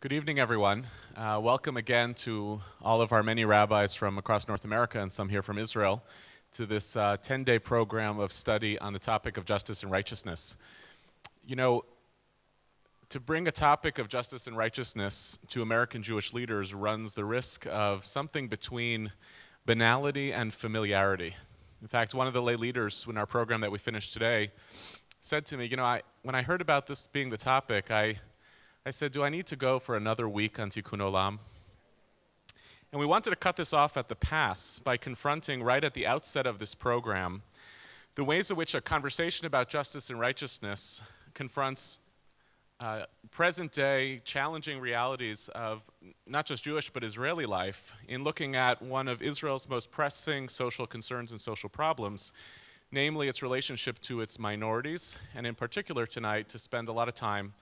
Good evening, everyone. Welcome again to all of our many rabbis from across North America and some here from Israel to this 10-day program of study on the topic of justice and righteousness. You know, to bring a topic of justice and righteousness to American Jewish leaders runs the risk of something between banality and familiarity. In fact, one of the lay leaders in our program that we finished today said to me, you know, when I heard about this being the topic, I said, do I need to go for another week on Tikkun Olam? And we wanted to cut this off at the pass by confronting right at the outset of this program the ways in which a conversation about justice and righteousness confronts present-day challenging realities of not just Jewish but Israeli life in looking at one of Israel's most pressing social concerns and social problems, namely its relationship to its minorities, and in particular tonight to spend a lot of time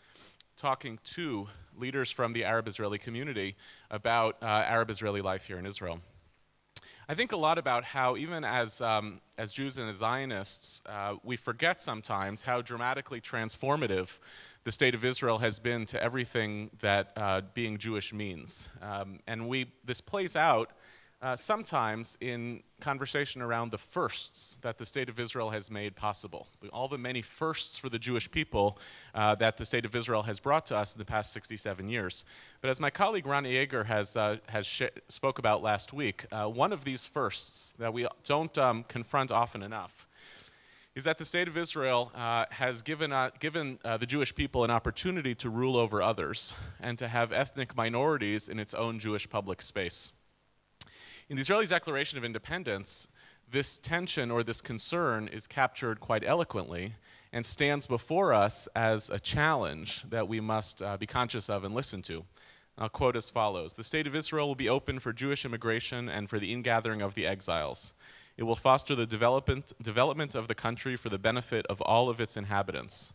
talking to leaders from the Arab-Israeli community about Arab-Israeli life here in Israel. I think a lot about how even as Jews and as Zionists, we forget sometimes how dramatically transformative the state of Israel has been to everything that being Jewish means. And this plays out sometimes in conversation around the firsts that the state of Israel has made possible. All the many firsts for the Jewish people that the state of Israel has brought to us in the past 67 years. But as my colleague Ron Yeager spoke about last week, one of these firsts that we don't confront often enough is that the state of Israel has given the Jewish people an opportunity to rule over others and to have ethnic minorities in its own Jewish public space. In the Israeli Declaration of Independence, this tension or this concern is captured quite eloquently and stands before us as a challenge that we must be conscious of and listen to. I'll quote as follows: "The state of Israel will be open for Jewish immigration and for the ingathering of the exiles. It will foster the development of the country for the benefit of all of its inhabitants.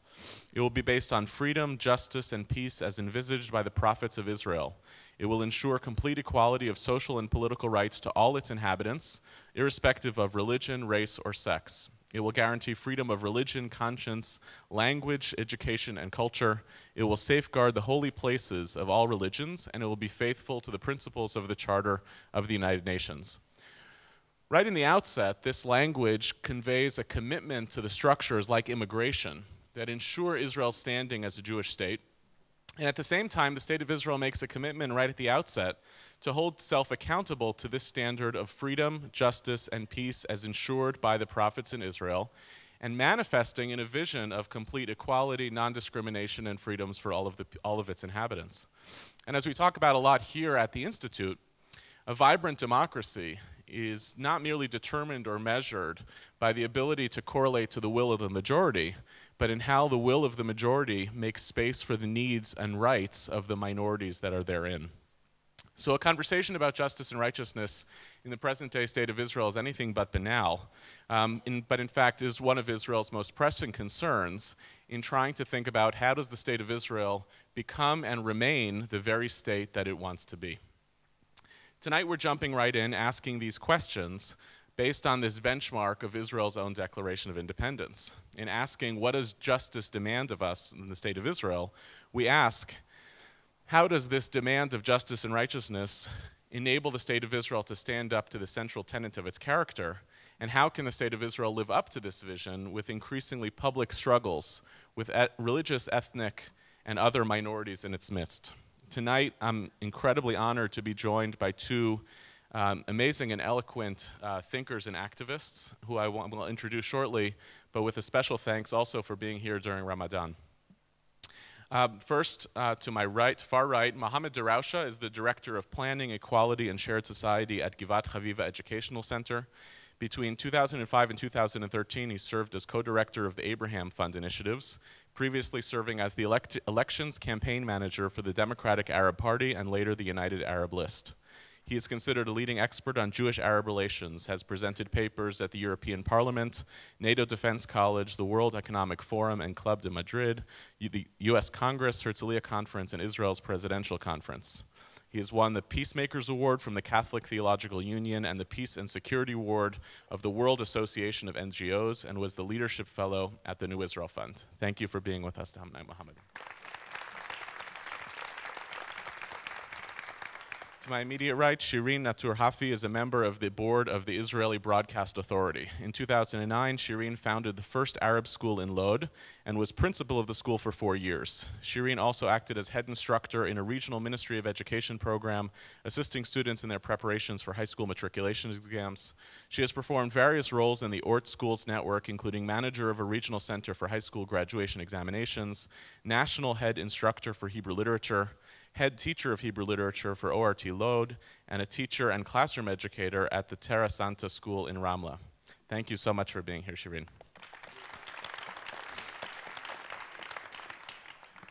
It will be based on freedom, justice, and peace as envisaged by the prophets of Israel. It will ensure complete equality of social and political rights to all its inhabitants, irrespective of religion, race, or sex. It will guarantee freedom of religion, conscience, language, education, and culture. It will safeguard the holy places of all religions, and it will be faithful to the principles of the Charter of the United Nations." Right in the outset, this language conveys a commitment to the structures like immigration that ensure Israel's standing as a Jewish state. And at the same time, the state of Israel makes a commitment right at the outset to hold itself accountable to this standard of freedom, justice, and peace as ensured by the prophets in Israel, and manifesting in a vision of complete equality, non-discrimination, and freedoms for all of its inhabitants. And as we talk about a lot here at the Institute, a vibrant democracy is not merely determined or measured by the ability to correlate to the will of the majority, but in how the will of the majority makes space for the needs and rights of the minorities that are therein. So a conversation about justice and righteousness in the present-day state of Israel is anything but banal, but in fact is one of Israel's most pressing concerns in trying to think about how does the state of Israel become and remain the very state that it wants to be. Tonight we're jumping right in, asking these questions based on this benchmark of Israel's own Declaration of Independence. In asking what does justice demand of us in the state of Israel, we ask, how does this demand of justice and righteousness enable the state of Israel to stand up to the central tenet of its character? And how can the state of Israel live up to this vision with increasingly public struggles with religious, ethnic, and other minorities in its midst? Tonight, I'm incredibly honored to be joined by two amazing and eloquent thinkers and activists who I will introduce shortly, but with a special thanks also for being here during Ramadan. First, to my right, far right, Mohammad Darawshe is the Director of Planning, Equality, and Shared Society at Givat Chaviva Educational Center. Between 2005 and 2013, he served as co-director of the Abraham Fund initiatives, previously serving as the elections campaign manager for the Democratic Arab Party and later the United Arab List. He is considered a leading expert on Jewish-Arab relations, has presented papers at the European Parliament, NATO Defense College, the World Economic Forum and Club de Madrid, the U.S. Congress, Herzliya Conference, and Israel's Presidential Conference. He has won the Peacemakers Award from the Catholic Theological Union and the Peace and Security Award of the World Association of NGOs and was the Leadership Fellow at the New Israel Fund. Thank you for being with us tonight, Mohammed. To my immediate right, Shirin Natour Hafi is a member of the board of the Israeli Broadcast Authority. In 2009, Shirin founded the first Arab school in Lod and was principal of the school for 4 years. Shirin also acted as head instructor in a regional Ministry of Education program, assisting students in their preparations for high school matriculation exams. She has performed various roles in the Ort Schools Network, including manager of a regional center for high school graduation examinations, national head instructor for Hebrew literature, head teacher of Hebrew literature for ORT Lod, and a teacher and classroom educator at the Terra Santa School in Ramla. Thank you so much for being here, Shirin.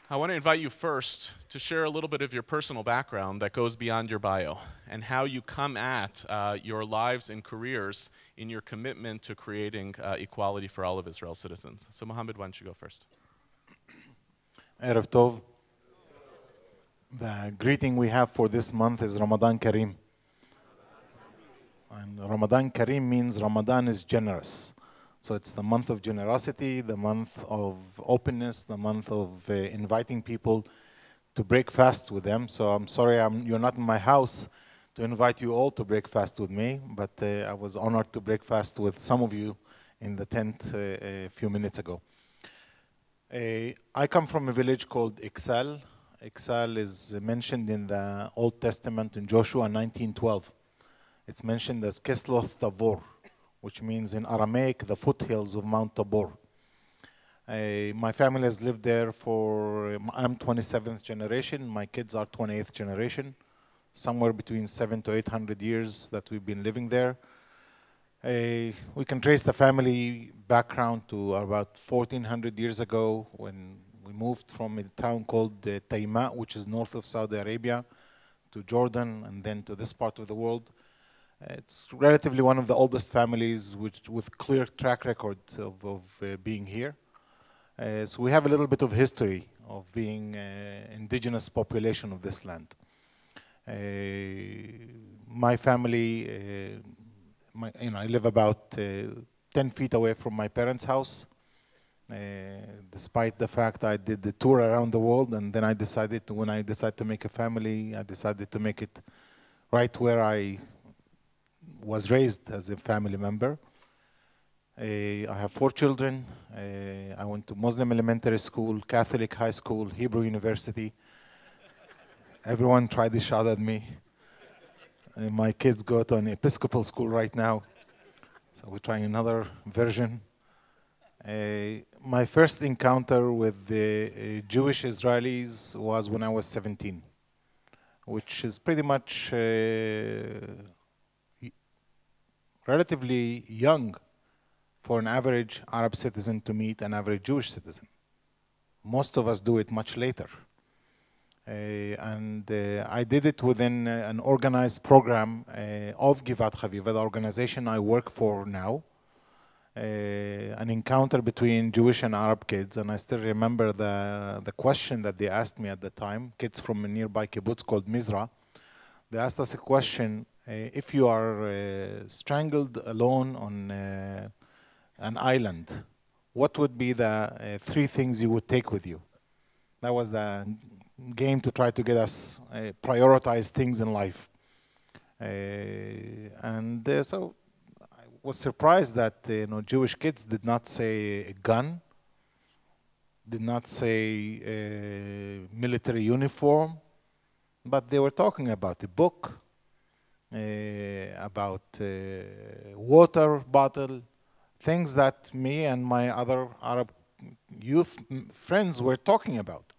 I want to invite you first to share a little bit of your personal background that goes beyond your bio and how you come at your lives and careers in your commitment to creating equality for all of Israel's citizens. So Mohammed, why don't you go first? Erev Tov. The greeting we have for this month is Ramadan Kareem. And Ramadan Kareem means Ramadan is generous. So it's the month of generosity, the month of openness, the month of inviting people to break fast with them. So I'm sorry you're not in my house to invite you all to break fast with me, but I was honored to break fast with some of you in the tent a few minutes ago. I come from a village called Iksal. Iksal is mentioned in the Old Testament in Joshua 19:12. It's mentioned as Kisloth Tabor, which means in Aramaic, the foothills of Mount Tabor. My family has lived there I'm 27th generation, my kids are 28th generation, somewhere between 700 to 800 years that we've been living there. We can trace the family background to about 1400 years ago when we moved from a town called Taima, which is north of Saudi Arabia, to Jordan and then to this part of the world. It's relatively one of the oldest families with clear track record of being here. So we have a little bit of history of being indigenous population of this land. My family, I live about 10 feet away from my parents' house. Despite the fact I did the tour around the world, and then when I decided to make a family, I decided to make it right where I was raised as a family member. I have 4 children. I went to Muslim elementary school, Catholic high school, Hebrew university. Everyone tried to shout at me. My kids go to an Episcopal school right now, so we're trying another version. My first encounter with the Jewish Israelis was when I was 17, which is pretty much relatively young for an average Arab citizen to meet an average Jewish citizen. Most of us do it much later. I did it within an organized program of Givat Chaviva, the organization I work for now. An encounter between Jewish and Arab kids, and I still remember the question that they asked me at the time, kids from a nearby kibbutz called Mizra. They asked us a question, if you are strangled alone on an island, what would be the 3 things you would take with you? That was the game to try to get us prioritize things in life. So I was surprised that Jewish kids did not say a gun, did not say a military uniform, but they were talking about a book, about water bottle, things that me and my other Arab youth friends were talking about.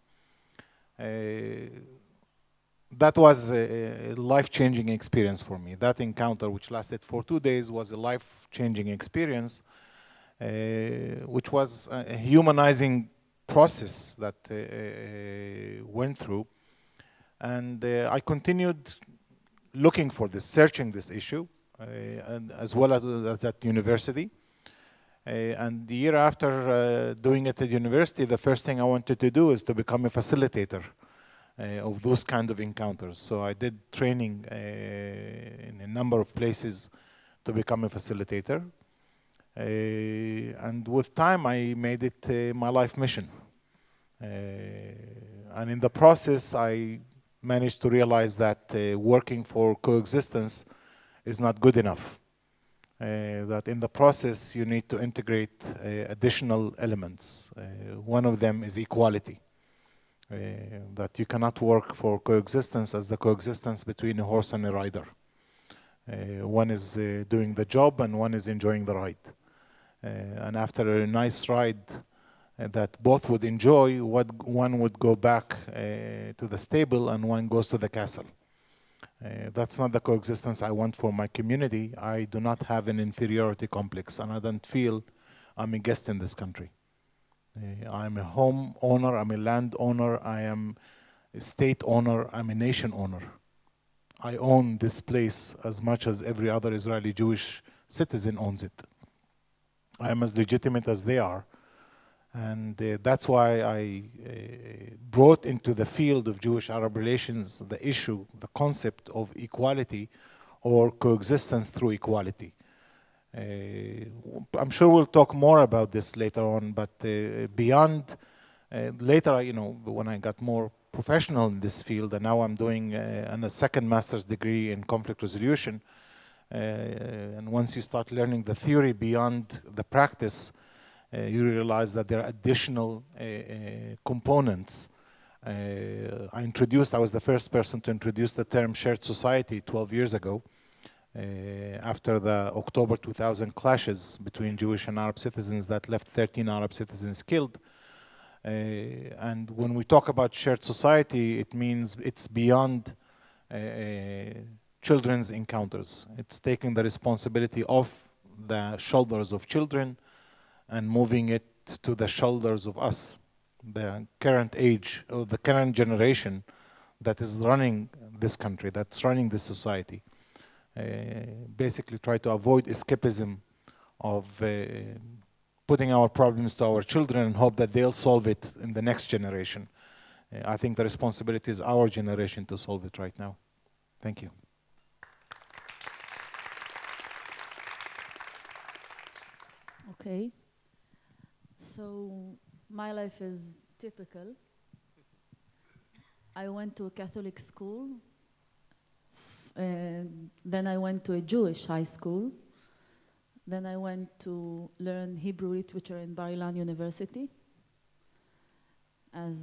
That was a life-changing experience for me. That encounter, which lasted for 2 days, was a life-changing experience, which was a humanizing process that went through. And I continued looking for this, searching this issue, and as well as at university. And the year after doing it at university, the first thing I wanted to do is to become a facilitator of those kind of encounters. So I did training in a number of places to become a facilitator. And with time, I made it my life mission. And in the process, I managed to realize that working for coexistence is not good enough. That in the process you need to integrate additional elements. One of them is equality. That you cannot work for coexistence as the coexistence between a horse and a rider. One is doing the job and one is enjoying the ride. And after a nice ride that both would enjoy, one would go back to the stable and one goes to the castle. That's not the coexistence I want for my community. I do not have an inferiority complex and I don't feel I'm a guest in this country. I'm a home owner, I'm a land owner, I am a state owner, I'm a nation owner. I own this place as much as every other Israeli Jewish citizen owns it. I am as legitimate as they are. And that's why I brought into the field of Jewish-Arab relations the issue, the concept of equality or coexistence through equality. I'm sure we'll talk more about this later on, but beyond, later, when I got more professional in this field, and now I'm doing a second master's degree in conflict resolution, and once you start learning the theory beyond the practice, you realize that there are additional components. I was the first person to introduce the term shared society 12 years ago, after the October 2000 clashes between Jewish and Arab citizens that left 13 Arab citizens killed. And when we talk about shared society, it means it's beyond children's encounters. It's taking the responsibility off the shoulders of children and moving it to the shoulders of us, the current age, or the current generation that is running this country, that's running this society. Basically try to avoid escapism of putting our problems to our children and hope that they'll solve it in the next generation. I think the responsibility is our generation to solve it right now. Thank you. Okay. So my life is typical. I went to a Catholic school, and then I went to a Jewish high school. Then I went to learn Hebrew literature in Bar Ilan University as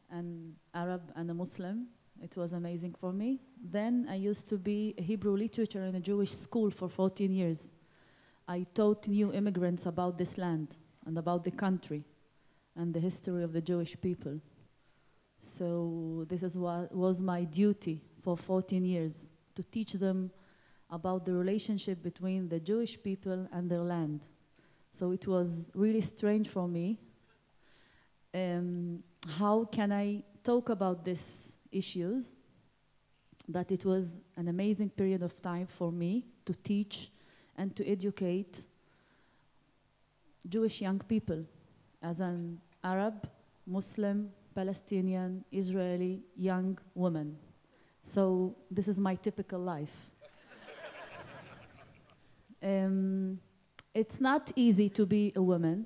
an Arab and a Muslim. It was amazing for me. Then I used to be a Hebrew literature in a Jewish school for 14 years. I taught new immigrants about this land and about the country and the history of the Jewish people. So this is what was my duty for 14 years, to teach them about the relationship between the Jewish people and their land. So it was really strange for me. How can I talk about these issues? But it was an amazing period of time for me to teach and to educate Jewish young people as an Arab, Muslim, Palestinian, Israeli young woman. So this is my typical life. It's not easy to be a woman.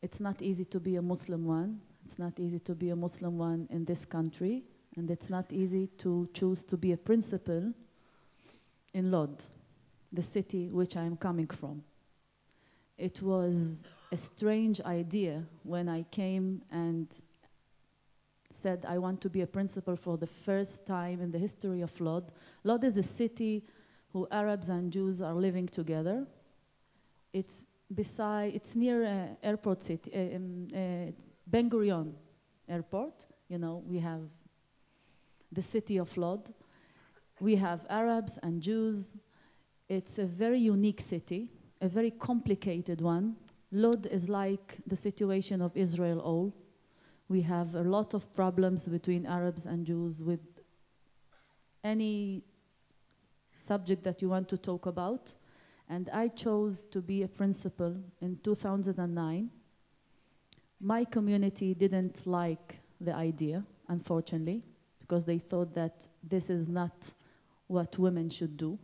It's not easy to be a Muslim one. It's not easy to be a Muslim one in this country. And it's not easy to choose to be a principal in Lod, the city which I am coming from. It was a strange idea when I came and said I want to be a principal for the first time in the history of Lod. Lod is a city who Arabs and Jews are living together. It's near airport city, Ben Gurion Airport. You know, we have the city of Lod. We have Arabs and Jews. It's a very unique city, a very complicated one. Lod is like the situation of Israel all. We have a lot of problems between Arabs and Jews with any subject that you want to talk about. And I chose to be a principal in 2009. My community didn't like the idea, unfortunately, because they thought that this is not what women should do.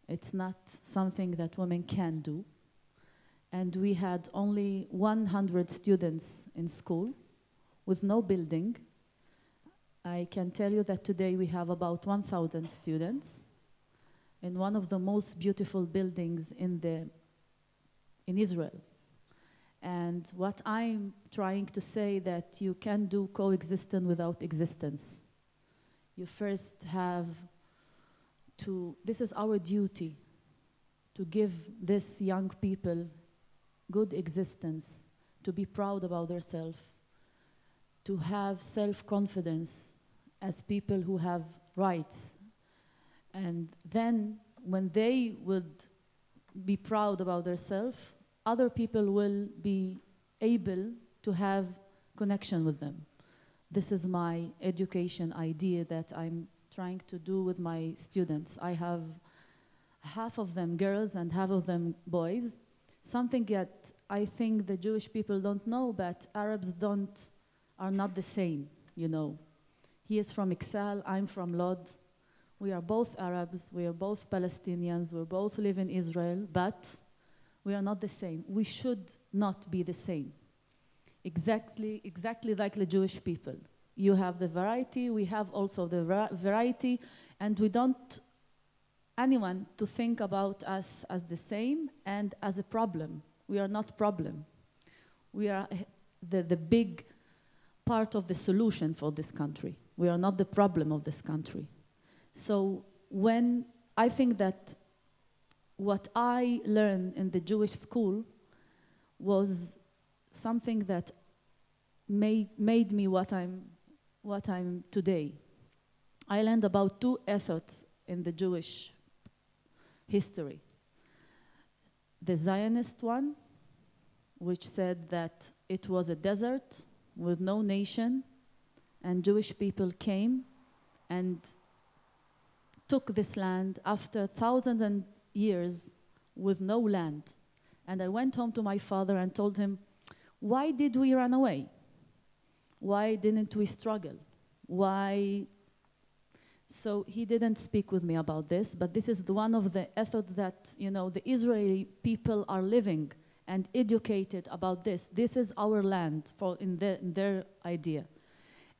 It's not something that women can do. And we had only 100 students in school with no building. I can tell you that today we have about 1,000 students in one of the most beautiful buildings in Israel. And what I'm trying to say that you can do coexistence without existence. You first have to, this is our duty, to give these young people good existence, to be proud about themselves, to have self-confidence as people who have rights. And then when they would be proud about themselves, other people will be able to have connection with them. This is my education idea that I'm trying to do with my students. I have half of them girls and half of them boys. Something that I think the Jewish people don't know, but Arabs are not the same, you know. He is from Ixal, I'm from Lod. We are both Arabs, we are both Palestinians, we both live in Israel, but we are not the same. We should not be the same. Exactly like the Jewish people. You have the variety, we have also the variety, and we don't anyone to think about us as the same and as a problem. We are not problem. We are the big part of the solution for this country. We are not the problem of this country. So when I think that what I learned in the Jewish school was something that made me what I'm today. I learned about two ethods in the Jewish history. The Zionist one, which said that it was a desert with no nation, and Jewish people came and took this land after thousands of years with no land. And I went home to my father and told him, why did we run away? Why didn't we struggle? Why? So he didn't speak with me about this, but this is one of the ethods that, you know, the Israeli people are living and educated about this. This is our land in their idea.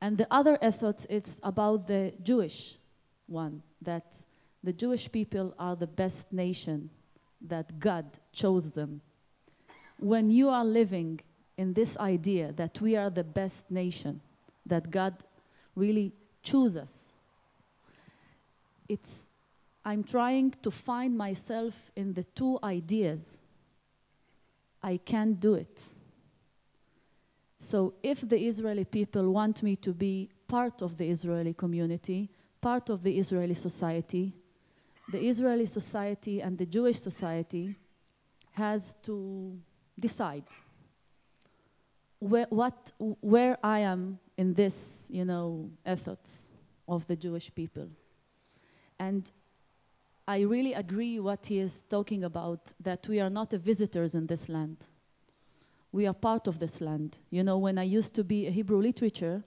And the other ethos is about the Jewish one, that the Jewish people are the best nation, that God chose them. When you are living in this idea that we are the best nation, that God really chose us, I'm trying to find myself in the two ideas. I can't do it. So if the Israeli people want me to be part of the Israeli community, part of the Israeli society and the Jewish society has to decide where I am in this, you know, ethos of the Jewish people. And I really agree what he is talking about, that we are not visitors in this land. We are part of this land. You know, when I used to be a Hebrew literature,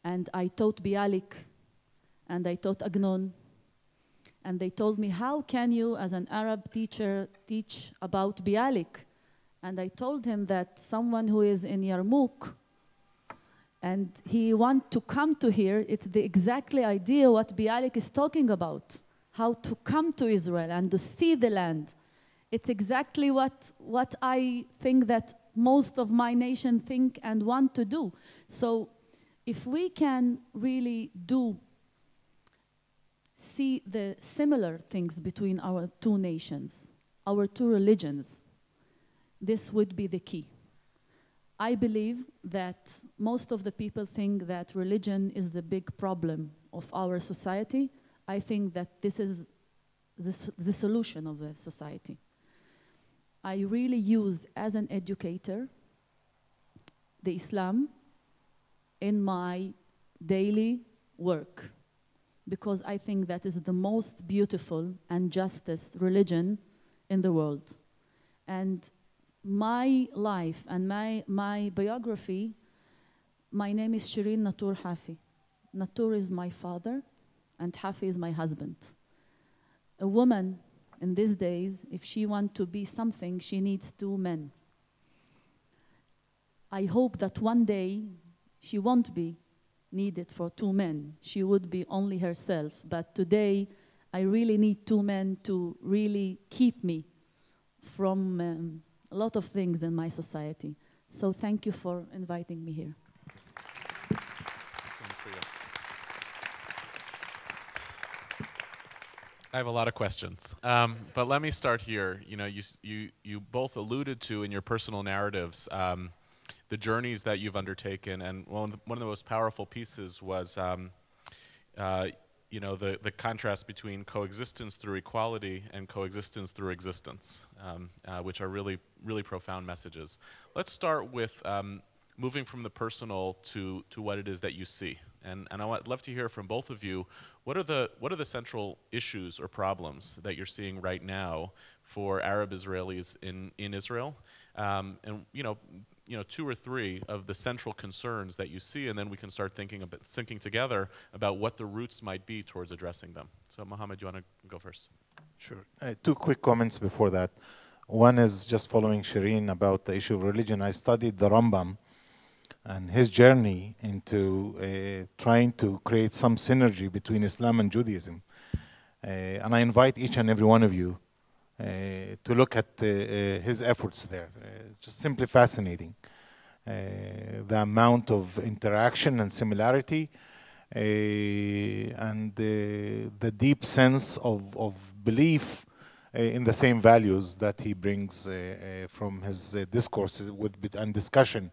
and I taught Bialik, and I taught Agnon, and they told me, how can you, as an Arab teacher, teach about Bialik? And I told him that someone who is in Yarmouk, and he wants to come to here, it's the exactly idea what Bialik is talking about, how to come to Israel and to see the land. It's exactly what I think that most of my nation think and want to do. So if we can really see the similar things between our two nations, our two religions, this would be the key. I believe that most of the people think that religion is the big problem of our society. I think that this is the solution of the society. I really use, as an educator, the Islam in my daily work, because I think that is the most beautiful and justest religion in the world. And my life and my biography, my name is Shirin Natour Hafi. Natour is my father, and Hafi is my husband. A woman in these days, if she wants to be something, she needs two men. I hope that one day she won't be needed for two men. She would be only herself. But today, I really need two men to really keep me from a lot of things in my society. So thank you for inviting me here. This one's for you. I have a lot of questions, but let me start here. You know, you both alluded to in your personal narratives the journeys that you've undertaken, and one of the most powerful pieces was, you know, the contrast between coexistence through equality and coexistence through existence, which are really profound messages. Let's start with moving from the personal to what it is that you see. And I'd love to hear from both of you, what are the central issues or problems that you're seeing right now for Arab Israelis in Israel? And you know, two or three of the central concerns that you see, and then we can start thinking together about what the roots might be towards addressing them. So Mohammed, you want to go first? Sure. Two quick comments before that. One is just following Shirin about the issue of religion. I studied the Rambam and his journey into trying to create some synergy between Islam and Judaism. And I invite each and every one of you to look at his efforts there. Just simply fascinating. The amount of interaction and similarity and the deep sense of belief in the same values that he brings from his discourses and discussion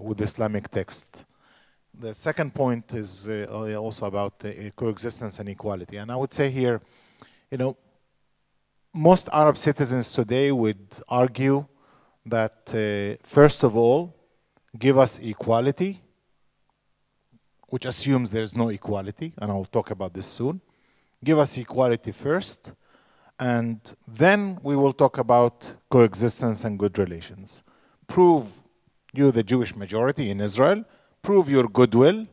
with Islamic text. The second point is also about coexistence and equality. And I would say here, you know, most Arab citizens today would argue that, first of all, give us equality, which assumes there's no equality, and I'll talk about this soon. Give us equality first, and then we will talk about coexistence and good relations. Prove you, the Jewish majority in Israel, prove your goodwill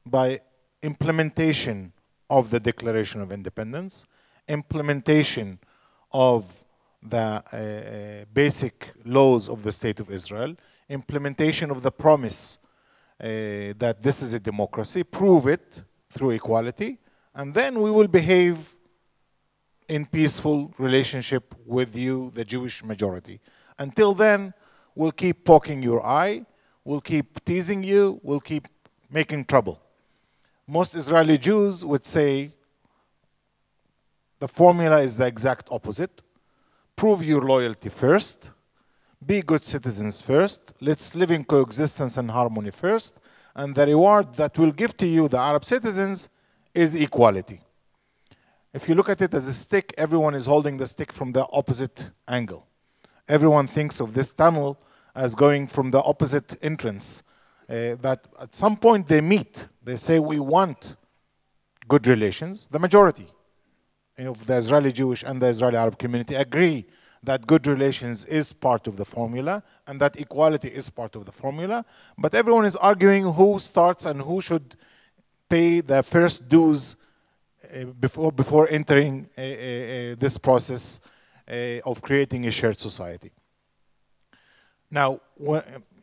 by implementation of the Declaration of Independence, implementation of the basic laws of the State of Israel, implementation of the promise that this is a democracy, prove it through equality, and then we will behave in peaceful relationship with you, the Jewish majority. Until then, we'll keep poking your eye, we'll keep teasing you, we'll keep making trouble. Most Israeli Jews would say the formula is the exact opposite. Prove your loyalty first, be good citizens first, let's live in coexistence and harmony first, and the reward that we'll give to you, the Arab citizens, is equality. If you look at it as a stick, everyone is holding the stick from the opposite angle. Everyone thinks of this tunnel as going from the opposite entrance, that at some point they meet. They say, we want good relations. The majority of the Israeli Jewish and the Israeli Arab community agree that good relations is part of the formula and that equality is part of the formula. But everyone is arguing who starts and who should pay the first dues before entering this process of creating a shared society. Now,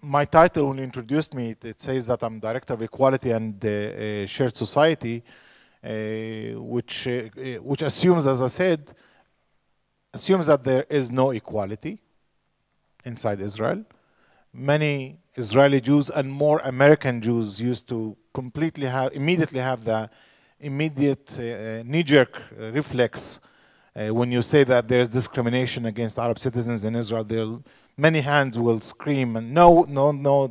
my title, when you introduced me, it says that I'm Director of Equality and Shared Society, which assumes, as I said, assumes that there is no equality inside Israel. Many Israeli Jews and more American Jews used to immediately have the immediate knee-jerk reflex when you say that there is discrimination against Arab citizens in Israel. Many hands will scream, and no,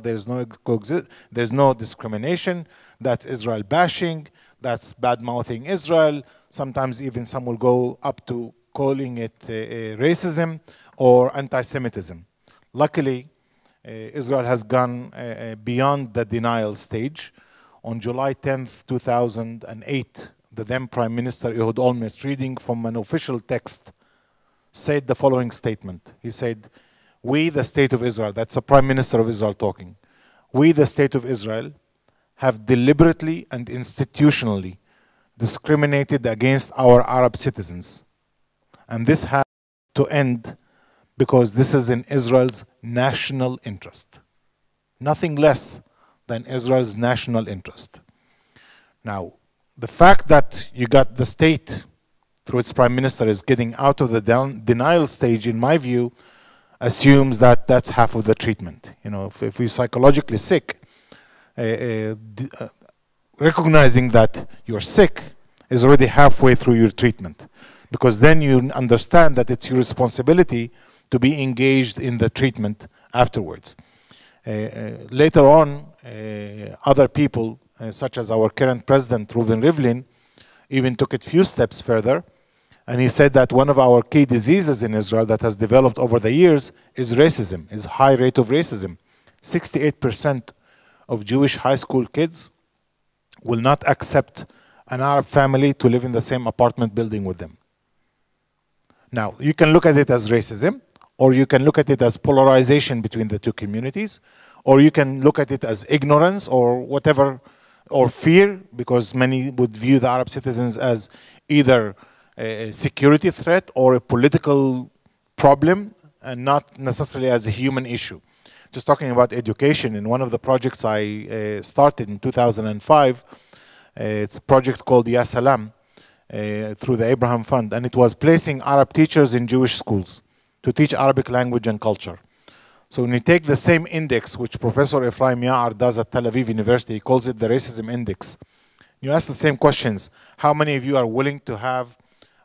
there's no discrimination. That's Israel bashing. That's bad-mouthing Israel. Sometimes even some will go up to calling it racism or anti-Semitism. Luckily, Israel has gone beyond the denial stage. On July 10th, 2008, the then Prime Minister Yehuda, reading from an official text, said the following statement. He said, we, the State of Israel, that's the Prime Minister of Israel talking, we, the State of Israel, have deliberately and institutionally discriminated against our Arab citizens. And this has to end because this is in Israel's national interest. Nothing less than Israel's national interest. Now, the fact that you got the state, through its prime minister, is getting out of the denial stage, in my view, assumes that that's half of the treatment. You know, if you're psychologically sick, recognizing that you're sick is already halfway through your treatment, because then you understand that it's your responsibility to be engaged in the treatment afterwards. Later on, other people, such as our current president, Reuven Rivlin, even took it a few steps further, and he said that one of our key diseases in Israel that has developed over the years is racism, is high rate of racism. 68% of Jewish high school kids will not accept an Arab family to live in the same apartment building with them. Now, you can look at it as racism, or you can look at it as polarization between the two communities, or you can look at it as ignorance or whatever, or fear, because many would view the Arab citizens as either a security threat or a political problem, and not necessarily as a human issue. Just talking about education, in one of the projects I started in 2005, it's a project called Ya Salam, through the Abraham Fund, and it was placing Arab teachers in Jewish schools to teach Arabic language and culture. So when you take the same index, which Professor Ephraim Ya'ar does at Tel Aviv University, he calls it the racism index. You ask the same questions. How many of you are willing to have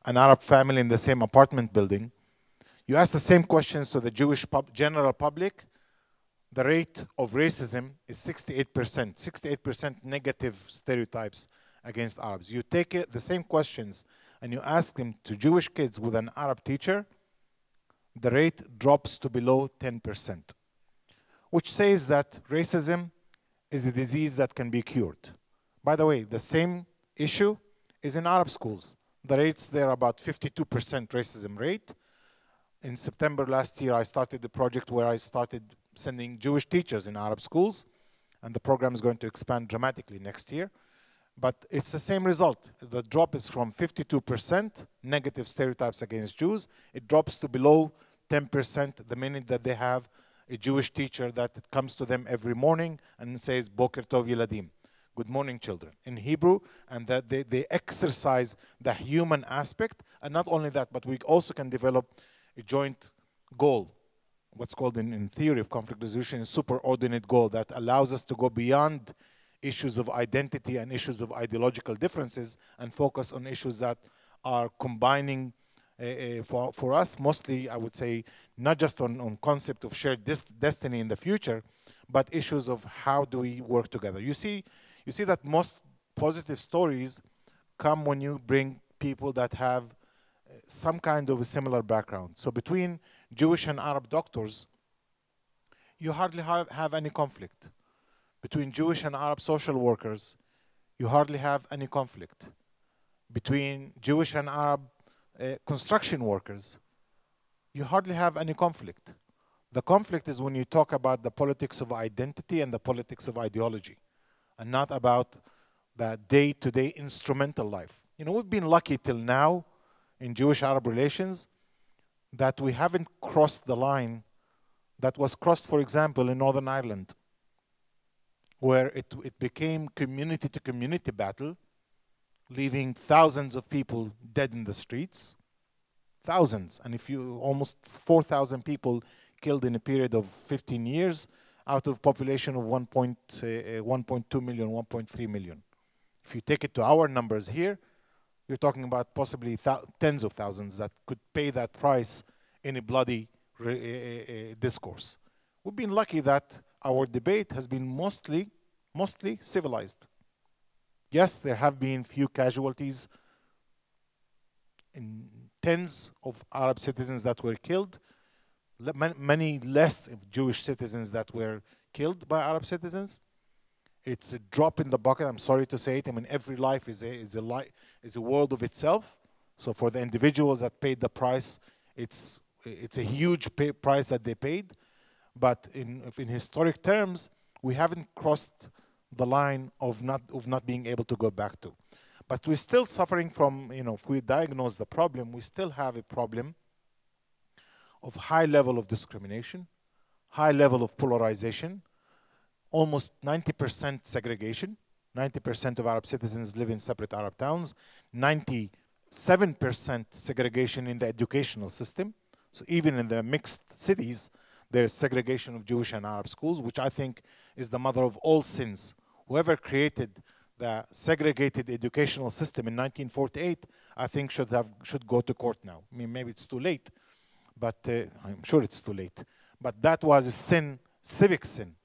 an Arab family in the same apartment building? You ask the same questions to the Jewish general public. The rate of racism is 68%. 68% negative stereotypes against Arabs. You take the same questions and you ask them to Jewish kids with an Arab teacher, the rate drops to below 10%, which says that racism is a disease that can be cured. By the way, the same issue is in Arab schools. The rates there are about 52% racism rate. In September last year, I started the project where I started sending Jewish teachers in Arab schools, and the program is going to expand dramatically next year. But it's the same result. The drop is from 52% negative stereotypes against Jews. It drops to below 10% the minute that they have a Jewish teacher that comes to them every morning and says, Boker Tov Yeladim, good morning children, in Hebrew, and that they exercise the human aspect. And not only that, but we also can develop a joint goal, what's called in theory of conflict resolution, a superordinate goal that allows us to go beyond issues of identity and issues of ideological differences and focus on issues that are combining for us, mostly, I would say, not just on concept of shared destiny in the future, but issues of how do we work together. You see that most positive stories come when you bring people that have some kind of a similar background. So between Jewish and Arab doctors, you hardly have any conflict. Between Jewish and Arab social workers, you hardly have any conflict. Between Jewish and Arab construction workers, you hardly have any conflict. The conflict is when you talk about the politics of identity and the politics of ideology, and not about the day-to-day instrumental life. You know, we've been lucky till now in Jewish-Arab relations that we haven't crossed the line that was crossed, for example, in Northern Ireland, where it became community-to-community battle, leaving thousands of people dead in the streets. Thousands. And if you almost 4,000 people killed in a period of 15 years out of population of 1.2 million, 1.3 million. If you take it to our numbers here, you're talking about possibly tens of thousands that could pay that price in a bloody discourse. We've been lucky that our debate has been mostly civilized. Yes, there have been few casualties, in tens of Arab citizens that were killed, many less Jewish citizens that were killed by Arab citizens. It's a drop in the bucket, I'm sorry to say it. I mean, every life is a world of itself. So for the individuals that paid the price, it's a huge price that they paid. But in historic terms, we haven't crossed the line of not being able to go back to. But we're still suffering from, you know, if we diagnose the problem, we still have a problem of high level of discrimination, high level of polarization, almost 90% segregation. 90% of Arab citizens live in separate Arab towns. 97% segregation in the educational system. So even in the mixed cities, there is segregation of Jewish and Arab schools, which I think is the mother of all sins. Whoever created the segregated educational system in 1948, I think should go to court now. I mean, maybe it's too late, but I'm sure it's too late. But that was a sin, civic sin,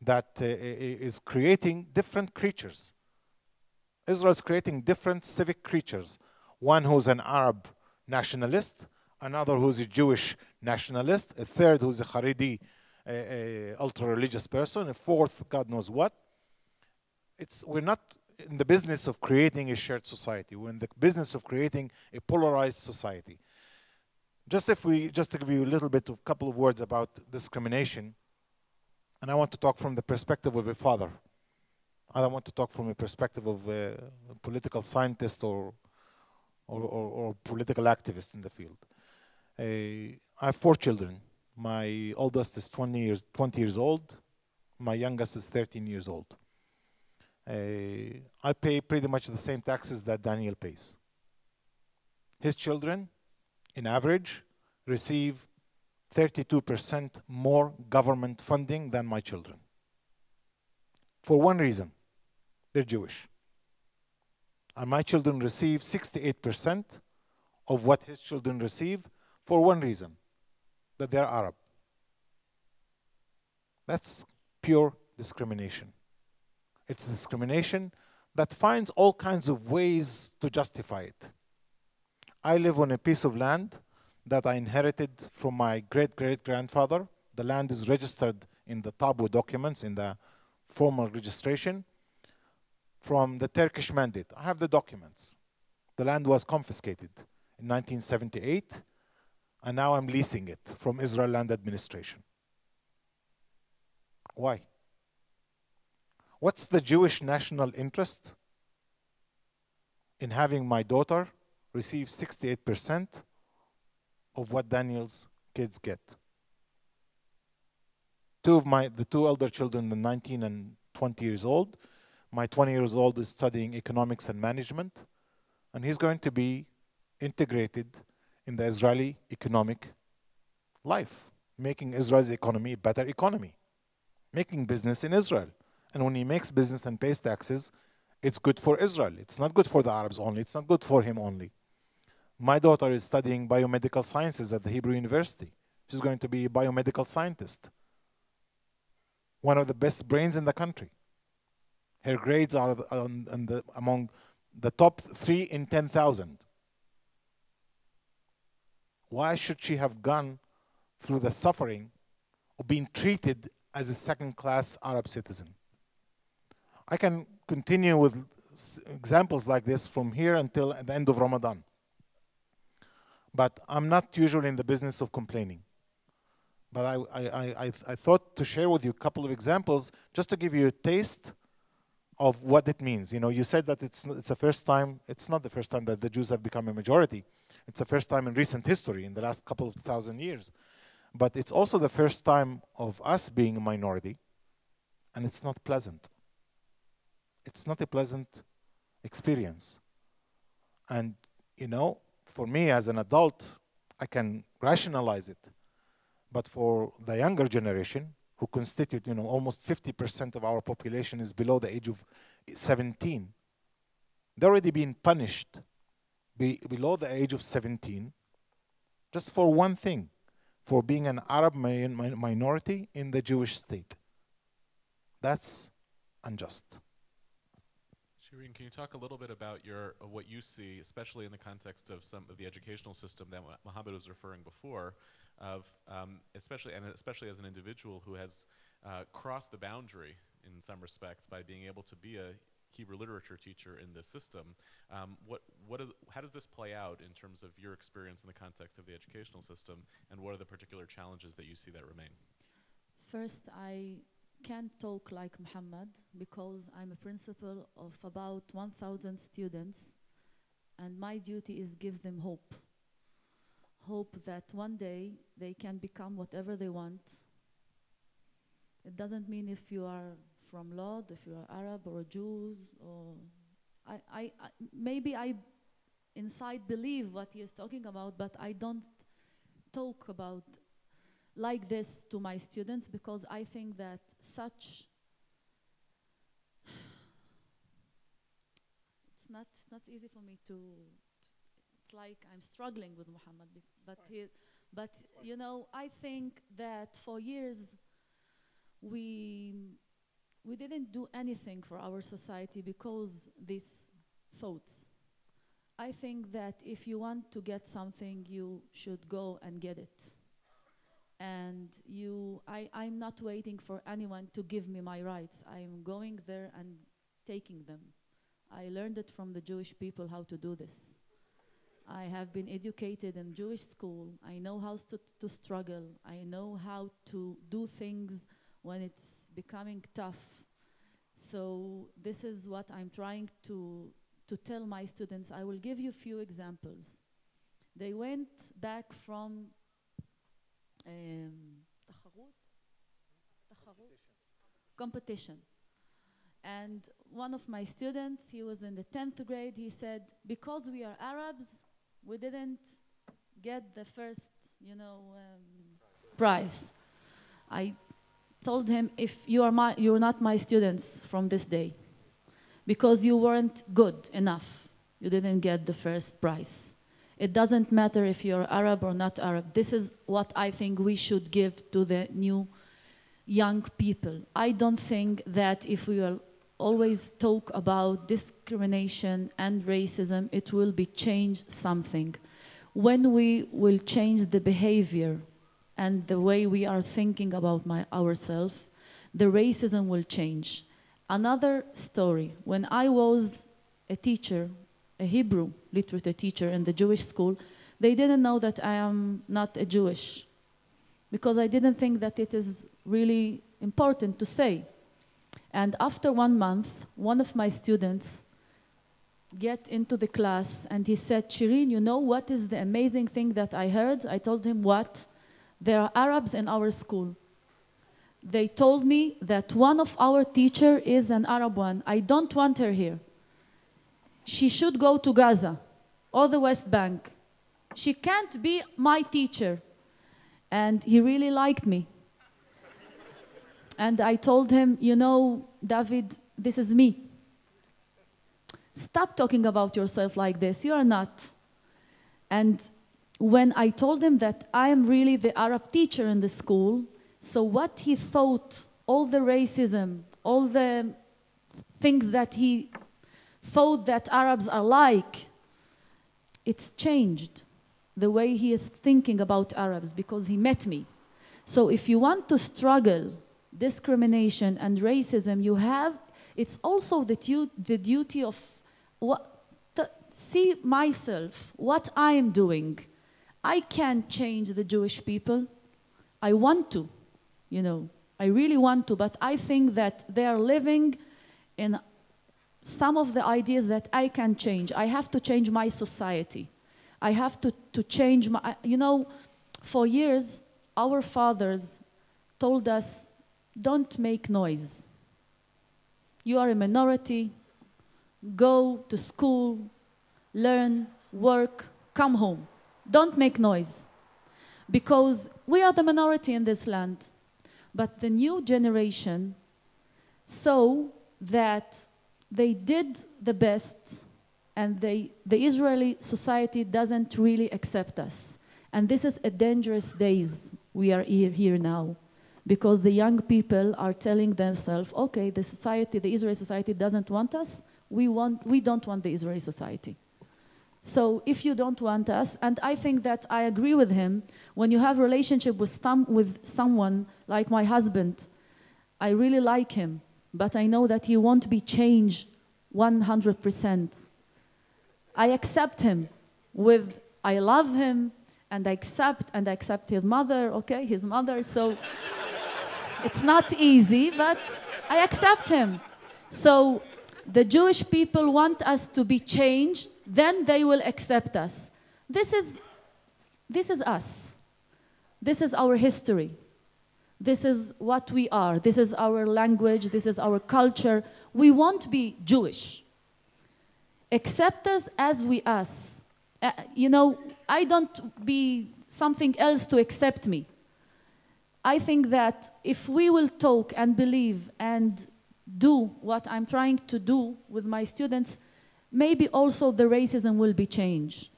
that is creating different creatures. Israel is creating different civic creatures. One who's an Arab nationalist, another who's a Jewish nationalist, a third who's a Haredi, ultra-religious person, a fourth, God knows what. We're not in the business of creating a shared society. We're in the business of creating a polarized society. Just to give you a little bit, a couple of words about discrimination, and I want to talk from the perspective of a father. I don't want to talk from a perspective of a political scientist or political activist in the field. I have 4 children. My oldest is 20 years old. My youngest is 13 years old. I pay pretty much the same taxes that Daniel pays. His children, in average, receive 32% more government funding than my children. For one reason, they're Jewish. And my children receive 68% of what his children receive for one reason, that they're Arab. That's pure discrimination. It's discrimination that finds all kinds of ways to justify it. I live on a piece of land that I inherited from my great-great-grandfather. The land is registered in the tabu documents, in the formal registration, from the Turkish mandate. I have the documents. The land was confiscated in 1978, and now I'm leasing it from Israel Land Administration. Why? What's the Jewish national interest in having my daughter receive 68% of what Daniel's kids get? The 2 elder children, the 19 and 20 years old. My 20 years old is studying economics and management, and he's going to be integrated in the Israeli economic life, making Israel's economy a better economy, making business in Israel. And when he makes business and pays taxes, it's good for Israel. It's not good for the Arabs only. It's not good for him only. My daughter is studying biomedical sciences at the Hebrew University. She's going to be a biomedical scientist, one of the best brains in the country. Her grades are among the top 3 in 10,000. Why should she have gone through the suffering of being treated as a second-class Arab citizen? I can continue with examples like this from here until the end of Ramadan. But I'm not usually in the business of complaining. But I thought to share with you a couple of examples just to give you a taste of what it means. You know, you said that it's the first time. It's not the first time that the Jews have become a majority. It's the first time in recent history, in the last couple of thousand years. But it's also the first time of us being a minority, and it's not pleasant. It's not a pleasant experience. And, you know, for me as an adult, I can rationalize it. But for the younger generation, who constitute, you know, almost 50% of our population is below the age of 17, they're already being punished below the age of 17 just for one thing, for being an Arab minority in the Jewish state. That's unjust. Shirin, can you talk a little bit about what you see, especially in the context of some of the educational system that Mohammad was referring before, of especially as an individual who has crossed the boundary in some respects by being able to be a Hebrew literature teacher in this system. How does this play out in terms of your experience in the context of the educational system, and what are the particular challenges that you see that remain? First, I can't talk like Muhammad because I'm a principal of about 1,000 students, and my duty is give them hope. Hope that one day they can become whatever they want, It doesn't mean if you are from Lod, if you are Arab or Jews, or maybe I inside believe what he is talking about, but I don't talk about like this to my students because I think that it's not easy for me to. It's like I'm struggling with Muhammad, but you know, I think that for years we didn't do anything for our society because these thoughts. I think that if you want to get something, you should go and get it. And I'm not waiting for anyone to give me my rights. I'm going there and taking them. I learned it from the Jewish people how to do this. I have been educated in Jewish school. I know how to struggle. I know how to do things when it's becoming tough. So this is what I'm trying to tell my students. I will give you a few examples. They went back from competition. And one of my students, he was in the 10th grade, he said, because we are Arabs, we didn't get the first, prize. I told him, if you're not my students from this day, because you weren't good enough, you didn't get the first prize. It doesn't matter if you're Arab or not Arab. This is what I think we should give to the new young people. I don't think that if we will always talk about discrimination and racism, it will be changed something. When we will change the behavior and the way we are thinking about ourselves, the racism will change. Another story, when I was a teacher, a Hebrew literature teacher in the Jewish school, they didn't know that I am not a Jewish because I didn't think that it is really important to say. And after 1 month, one of my students get into the class and he said, Shirin, you know what is the amazing thing that I heard? I told him, what? There are Arabs in our school. They told me that one of our teacher is an Arab one. I don't want her here. She should go to Gaza or the West Bank. She can't be my teacher. And he really liked me. And I told him, you know, David, this is me. Stop talking about yourself like this. You are not. And when I told him that I am really the Arab teacher in the school, so what he thought, all the racism, all the things that he thought that Arabs are like, it's changed the way he is thinking about Arabs because he met me. So if you want to struggle discrimination and racism, it's also the duty of see myself, what I am doing. I can't change the Jewish people. I want to, I really want to, but I think that they are living in some of the ideas that I can change. I have to change my society. I have to change my, for years, our fathers told us, don't make noise. You are a minority. Go to school, learn, work, come home. Don't make noise. Because we are the minority in this land. But the new generation saw that they did the best and the Israeli society doesn't really accept us. And this is a dangerous days we are here now. Because the young people are telling themselves, okay, the Israeli society doesn't want us, we don't want the Israeli society. So if you don't want us, and I think that I agree with him, when you have a relationship with someone like my husband, I really like him, but I know that he won't be changed 100%. I accept him I love him, and I accept his mother, okay, his mother, so it's not easy, but I accept him. So the Jewish people want us to be changed, then they will accept us. This is us. This is our history. This is what we are. This is our language. This is our culture. We won't be Jewish. Accept us as we us. You know, I don't be something else to accept me. I think that if we will talk and believe and do what I'm trying to do with my students, maybe also the racism will be changed.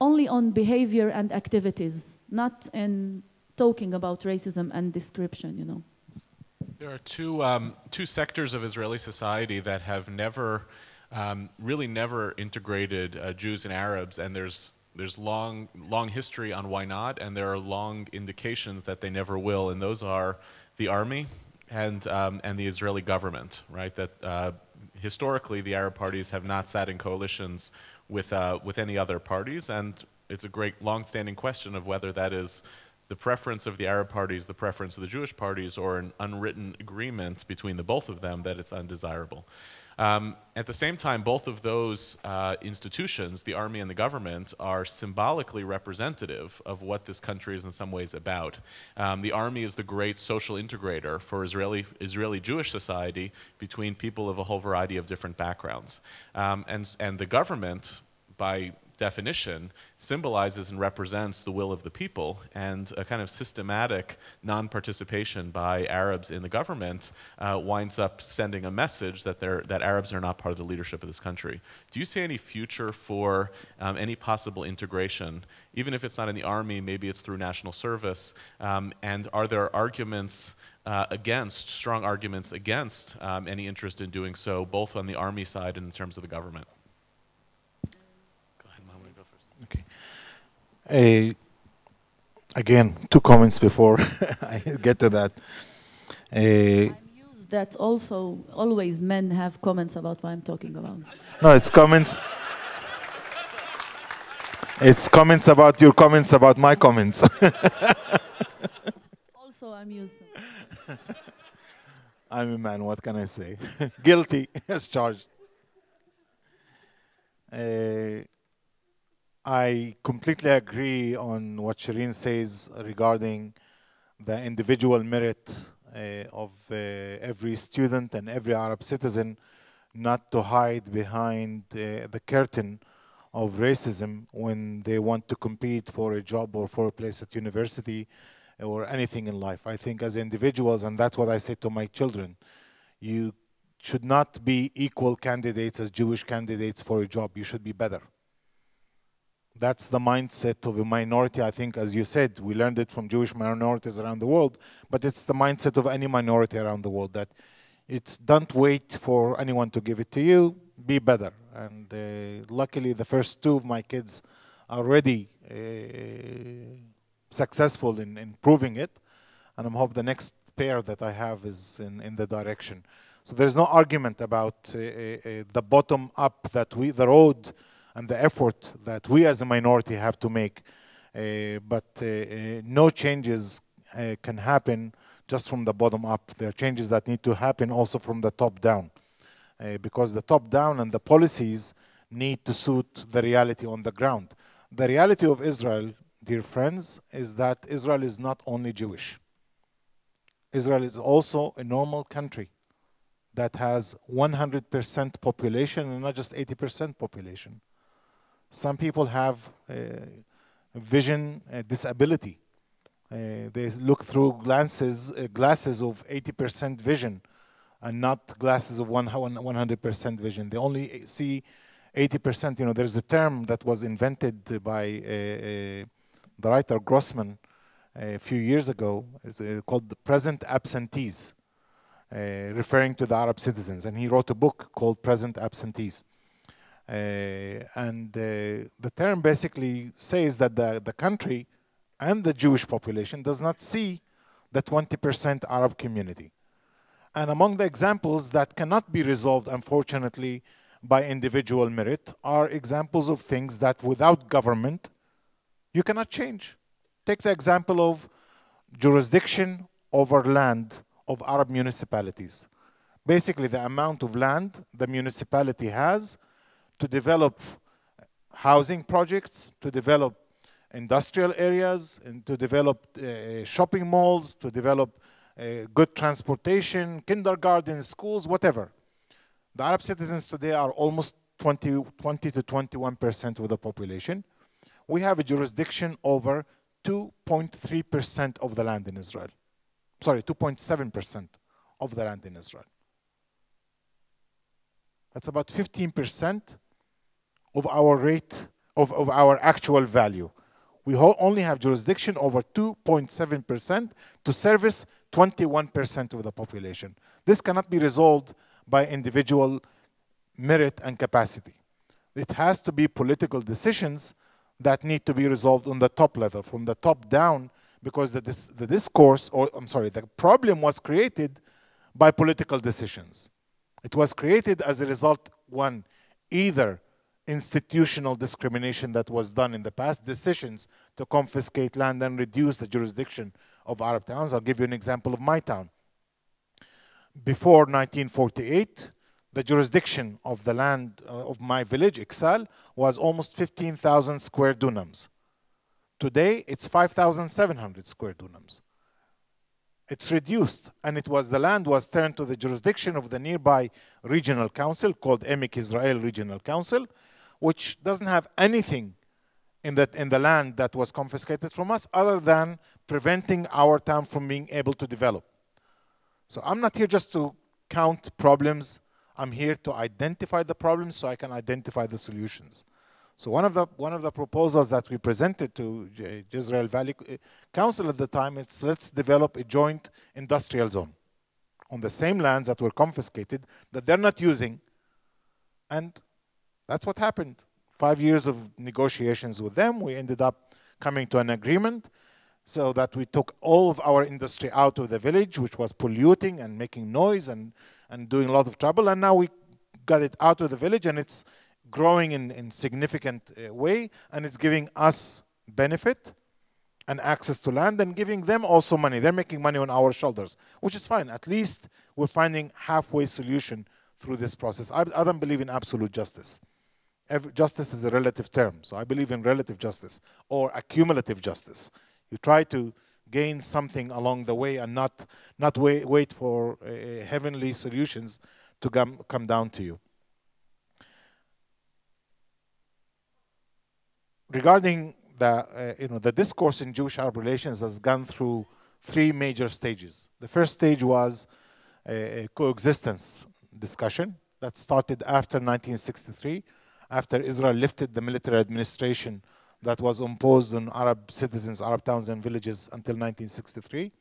Only on behavior and activities, not in talking about racism and description, you know. There are two sectors of Israeli society that have never, really never integrated Jews and Arabs, and there's long history on why not, and there are long indications that they never will, and those are the army and the Israeli government, right? That historically the Arab parties have not sat in coalitions with any other parties, and it's a great long-standing question of whether that is the preference of the Arab parties, the preference of the Jewish parties, or an unwritten agreement between the both of them that it's undesirable. At the same time, both of those institutions, the army and the government, are symbolically representative of what this country is in some ways about. The army is the great social integrator for Israeli Jewish society between people of a whole variety of different backgrounds. And the government, by definition, symbolizes and represents the will of the people, and a kind of systematic non-participation by Arabs in the government winds up sending a message that Arabs are not part of the leadership of this country. Do you see any future for any possible integration, even if it's not in the army, maybe it's through national service, and are there arguments strong arguments against any interest in doing so, both on the army side and in terms of the government? Again, 2 comments before I get to that. I'm used that also always men have comments about what I'm talking about. No, it's comments. It's comments about your comments about my comments. Also, I'm used to. I'm a man, what can I say? Guilty as charged. I completely agree on what Shirin says regarding the individual merit of every student and every Arab citizen, not to hide behind the curtain of racism when they want to compete for a job or for a place at university or anything in life. I think as individuals, and that's what I say to my children, you should not be equal candidates as Jewish candidates for a job. You should be better. That's the mindset of a minority. I think, as you said, we learned it from Jewish minorities around the world, but it's the mindset of any minority around the world, that it's don't wait for anyone to give it to you, be better. And luckily, the first 2 of my kids are already successful in proving it, and I hope the next pair that I have is in the direction. So there's no argument about the bottom up, that the road and the effort that we as a minority have to make. But no changes can happen just from the bottom up. There are changes that need to happen also from the top down. Because the top down and the policies need to suit the reality on the ground. The reality of Israel, dear friends, is that Israel is not only Jewish. Israel is also a normal country that has 100% population and not just 80% population. Some people have vision disability. They look through glasses of 80% vision and not glasses of 100% vision. They only see 80%. You know, there's a term that was invented by the writer Grossman a few years ago. It's called the present absentees, referring to the Arab citizens. And he wrote a book called Present Absentees. The term basically says that the country and the Jewish population does not see the 20% Arab community. And among the examples that cannot be resolved, unfortunately, by individual merit are examples of things that without government, you cannot change. Take the example of jurisdiction over land of Arab municipalities. Basically, the amount of land the municipality has to develop housing projects, to develop industrial areas, and to develop shopping malls, to develop good transportation, kindergartens, schools, whatever. The Arab citizens today are almost 20 to 21% of the population. We have a jurisdiction over 2.3% of the land in Israel. Sorry, 2.7% of the land in Israel. That's about 15% of our rate, of our actual value. We only have jurisdiction over 2.7% to service 21% of the population. This cannot be resolved by individual merit and capacity. It has to be political decisions that need to be resolved on the top level, from the top down, because the discourse, or I'm sorry, the problem was created by political decisions. It was created as a result, one, either institutional discrimination that was done in the past, decisions to confiscate land and reduce the jurisdiction of Arab towns. I'll give you an example of my town. Before 1948, the jurisdiction of the land of my village, Iksal, was almost 15,000 square dunams. Today, it's 5,700 square dunams. It's reduced, and the land was turned to the jurisdiction of the nearby regional council called Emek Israel Regional Council, which doesn't have anything in the land that was confiscated from us other than preventing our town from being able to develop. So I'm not here just to count problems. I'm here to identify the problems so I can identify the solutions. So one of the proposals that we presented to Jezreel Valley Council at the time is, let's develop a joint industrial zone on the same lands that were confiscated that they're not using. And that's what happened. 5 years of negotiations with them, we ended up coming to an agreement so that we took all of our industry out of the village, which was polluting and making noise and doing a lot of trouble. And now we got it out of the village, and it's growing in significant way, and it's giving us benefit and access to land and giving them also money. They're making money on our shoulders, which is fine. At least we're finding halfway solution through this process. I don't believe in absolute justice. Justice is a relative term, so I believe in relative justice or accumulative justice. You try to gain something along the way and not wait for heavenly solutions to come down to you. Regarding the discourse in Jewish-Arab relations has gone through 3 major stages. The first stage was a coexistence discussion that started after 1963, after Israel lifted the military administration that was imposed on Arab citizens, Arab towns and villages until 1963.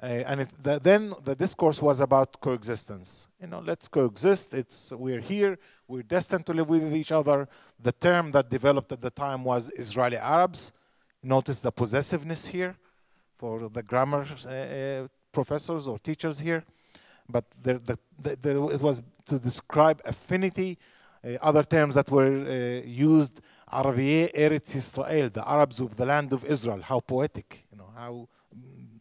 Then the discourse was about coexistence. Let's coexist. We're here. We're destined to live with each other. The term that developed at the time was Israeli Arabs. Notice the possessiveness here for the grammar professors or teachers here. But it was to describe affinity. Other terms that were used, Arabiye Eretz Israel, the Arabs of the land of Israel. How poetic, how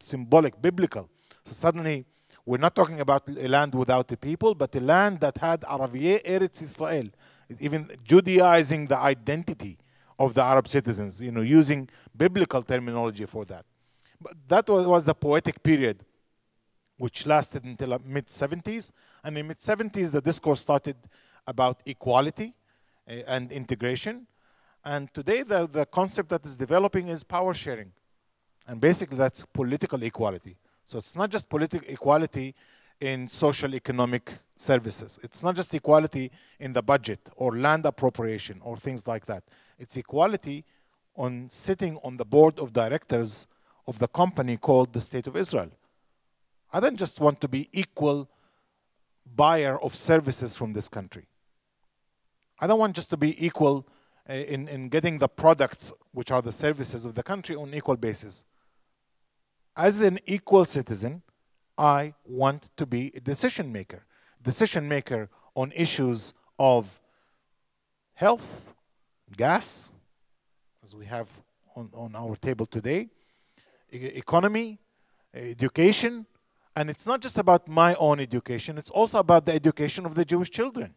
symbolic, biblical. So suddenly, we're not talking about a land without a people, but a land that had Arabiye Eretz Israel, even Judaizing the identity of the Arab citizens, using biblical terminology for that. But that was the poetic period, which lasted until mid-70s. And in mid-70s, the discourse started about equality and integration. And today, the concept that is developing is power sharing. And basically, that's political equality. So it's not just political equality in social economic services. It's not just equality in the budget or land appropriation or things like that. It's equality on sitting on the board of directors of the company called the State of Israel. I don't just want to be equal buyer of services from this country. I don't want just to be equal in getting the products, which are the services of the country, on equal basis. As an equal citizen, I want to be a decision maker on issues of health, gas, as we have on our table today, economy, education. And it's not just about my own education, it's also about the education of the Jewish children.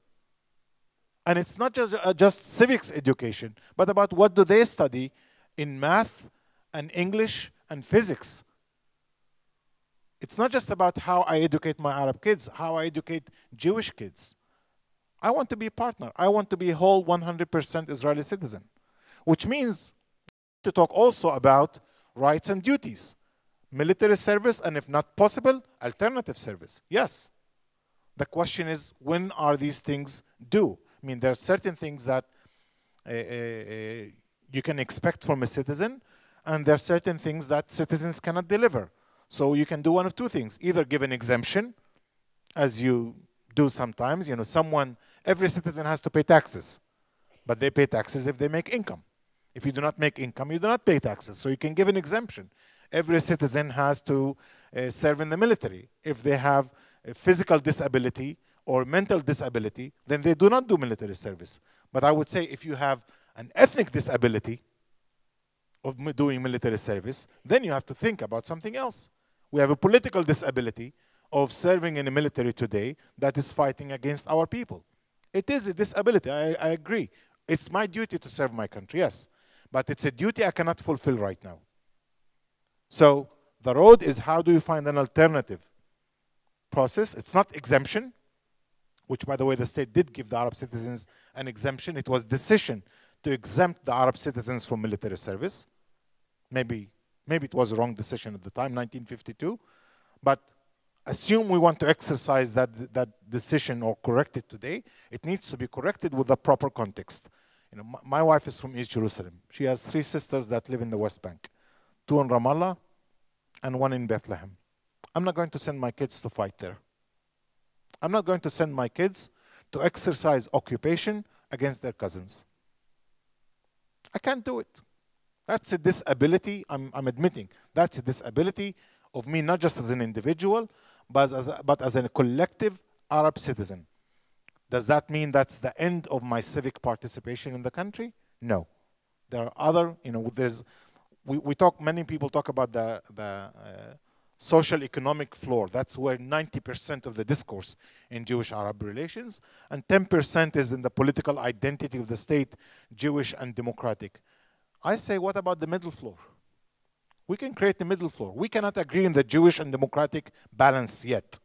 And it's not just civics education, but about what do they study in math and English and physics. It's not just about how I educate my Arab kids, how I educate Jewish kids. I want to be a partner. I want to be a whole 100% Israeli citizen, which means to talk also about rights and duties, military service, and if not possible, alternative service. Yes. The question is, when are these things due? I mean, there are certain things that you can expect from a citizen, and there are certain things that citizens cannot deliver. So you can do one of two things. Either give an exemption, as you do sometimes. You know, every citizen has to pay taxes, but they pay taxes if they make income. If you do not make income, you do not pay taxes. So you can give an exemption. Every citizen has to serve in the military. If they have a physical disability or mental disability, then they do not do military service. But I would say if you have an ethnic disability of doing military service, then you have to think about something else. We have a political disability of serving in the military today that is fighting against our people. It is a disability, I agree. It's my duty to serve my country, yes. But it's a duty I cannot fulfill right now. So the road is, how do you find an alternative process? It's not exemption, which, by the way, the state did give the Arab citizens an exemption. It was decision to exempt the Arab citizens from military service. Maybe it was a wrong decision at the time, 1952. But assume we want to exercise that decision or correct it today, it needs to be corrected with the proper context. You know, my wife is from East Jerusalem. She has 3 sisters that live in the West Bank, 2 in Ramallah and 1 in Bethlehem. I'm not going to send my kids to fight there. I'm not going to send my kids to exercise occupation against their cousins. I can't do it. That's a disability, I'm admitting. That's a disability of me, not just as an individual, but as a collective Arab citizen. Does that mean that's the end of my civic participation in the country? No. There are other, you know, many people talk about the social economic floor. That's where 90% of the discourse in Jewish-Arab relations, and 10% is in the political identity of the state, Jewish and democratic. I say, what about the middle floor? We can create the middle floor. We cannot agree on the Jewish and democratic balance yet.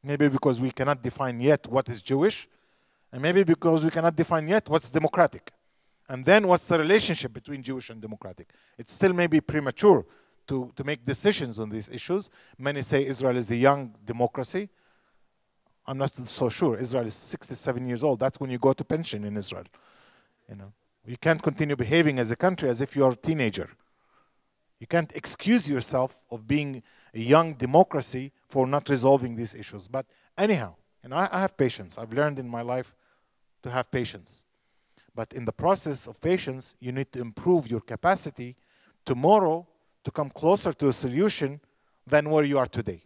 Maybe because we cannot define yet what is Jewish, and maybe because we cannot define yet what's democratic. And then what's the relationship between Jewish and democratic? It still may be premature to make decisions on these issues. Many say Israel is a young democracy. I'm not so sure. Israel is 67 years old. That's when you go to pension in Israel. You know, you can't continue behaving as a country as if you're a teenager. You can't excuse yourself of being a young democracy for not resolving these issues. But anyhow, and I have patience. I've learned in my life to have patience. But in the process of patience, you need to improve your capacity tomorrow to come closer to a solution than where you are today.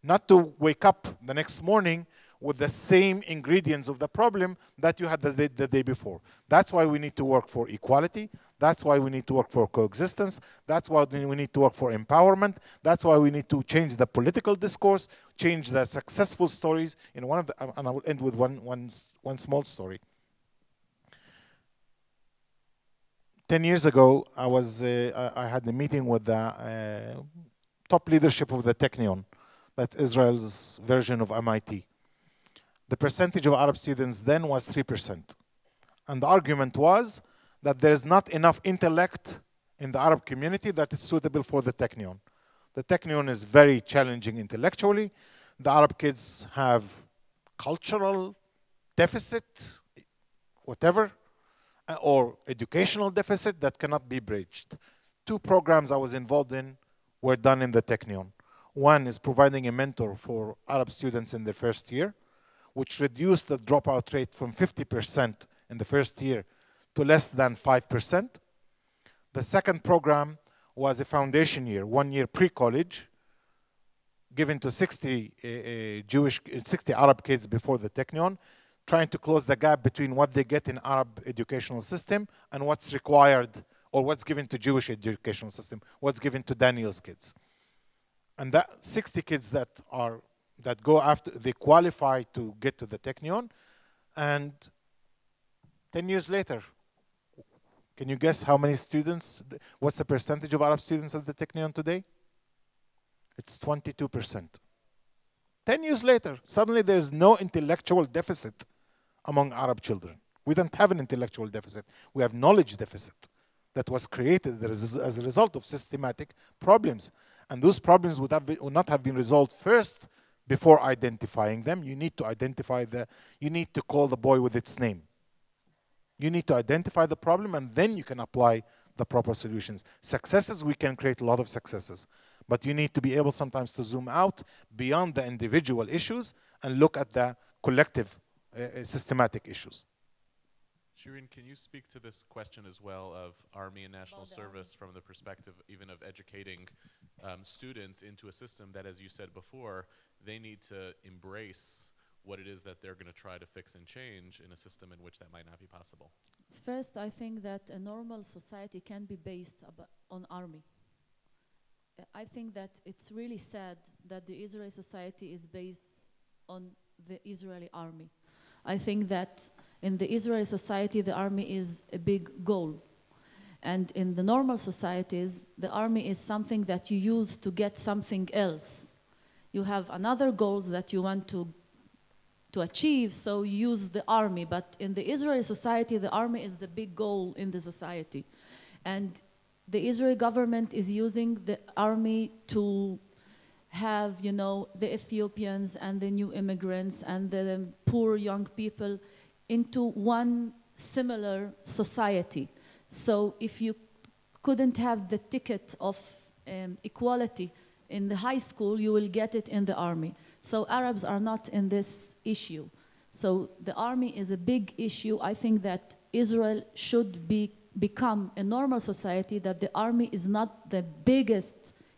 Not to wake up the next morning with the same ingredients of the problem that you had the day before. That's why we need to work for equality. That's why we need to work for coexistence. That's why we need to work for empowerment. That's why we need to change the political discourse, change the successful stories. You know, and I will end with one small story. 10 years ago, I had a meeting with the top leadership of the Technion. That's Israel's version of MIT. The percentage of Arab students then was 3%. And the argument was that there is not enough intellect in the Arab community that is suitable for the Technion. The Technion is very challenging intellectually. The Arab kids have cultural deficit, whatever, or educational deficit that cannot be bridged. 2 programs I was involved in were done in the Technion. One is providing a mentor for Arab students in their first year, which reduced the dropout rate from 50% in the first year to less than 5%. The second program was a foundation year, 1 year pre-college, given to 60 Arab kids before the Technion, trying to close the gap between what they get in Arab educational system and what's required, or what's given to Jewish educational system, what's given to Daniel's kids. And that 60 kids that go after, they qualify to get to the Technion, and 10 years later, Can you guess how many students, what's the percentage of Arab students at the Technion today? It's 22%. 10 years later, suddenly there's no intellectual deficit among Arab children. We don't have an intellectual deficit. We have knowledge deficit that was created as a result of systematic problems. And those problems would not have been resolved first before identifying them. You need to identify you need to call the boy with its name. You need to identify the problem, and then you can apply the proper solutions. Successes, we can create a lot of successes. But you need to be able sometimes to zoom out beyond the individual issues and look at the collective systematic issues. Shirin, can you speak to this question as well of Army and National Service from the perspective even of educating students into a system that, as you said before, they need to embrace what it is that they're going to try to fix and change in a system in which that might not be possible? First, I think that a normal society can be based on army. I think that it's really sad that the Israeli society is based on the Israeli army. I think that in the Israeli society, the army is a big goal. And in the normal societies, the army is something that you use to get something else. You have another goals that you want to achieve, so you use the army. But in the Israeli society, the army is the big goal in the society. And the Israeli government is using the army to have, you know, the Ethiopians and the new immigrants and the poor young people into one similar society. So if you couldn't have the ticket of equality in the high school, you will get it in the army. So Arabs are not in this issue. So the army is a big issue. I think that Israel should become a normal society, that the army is not the biggest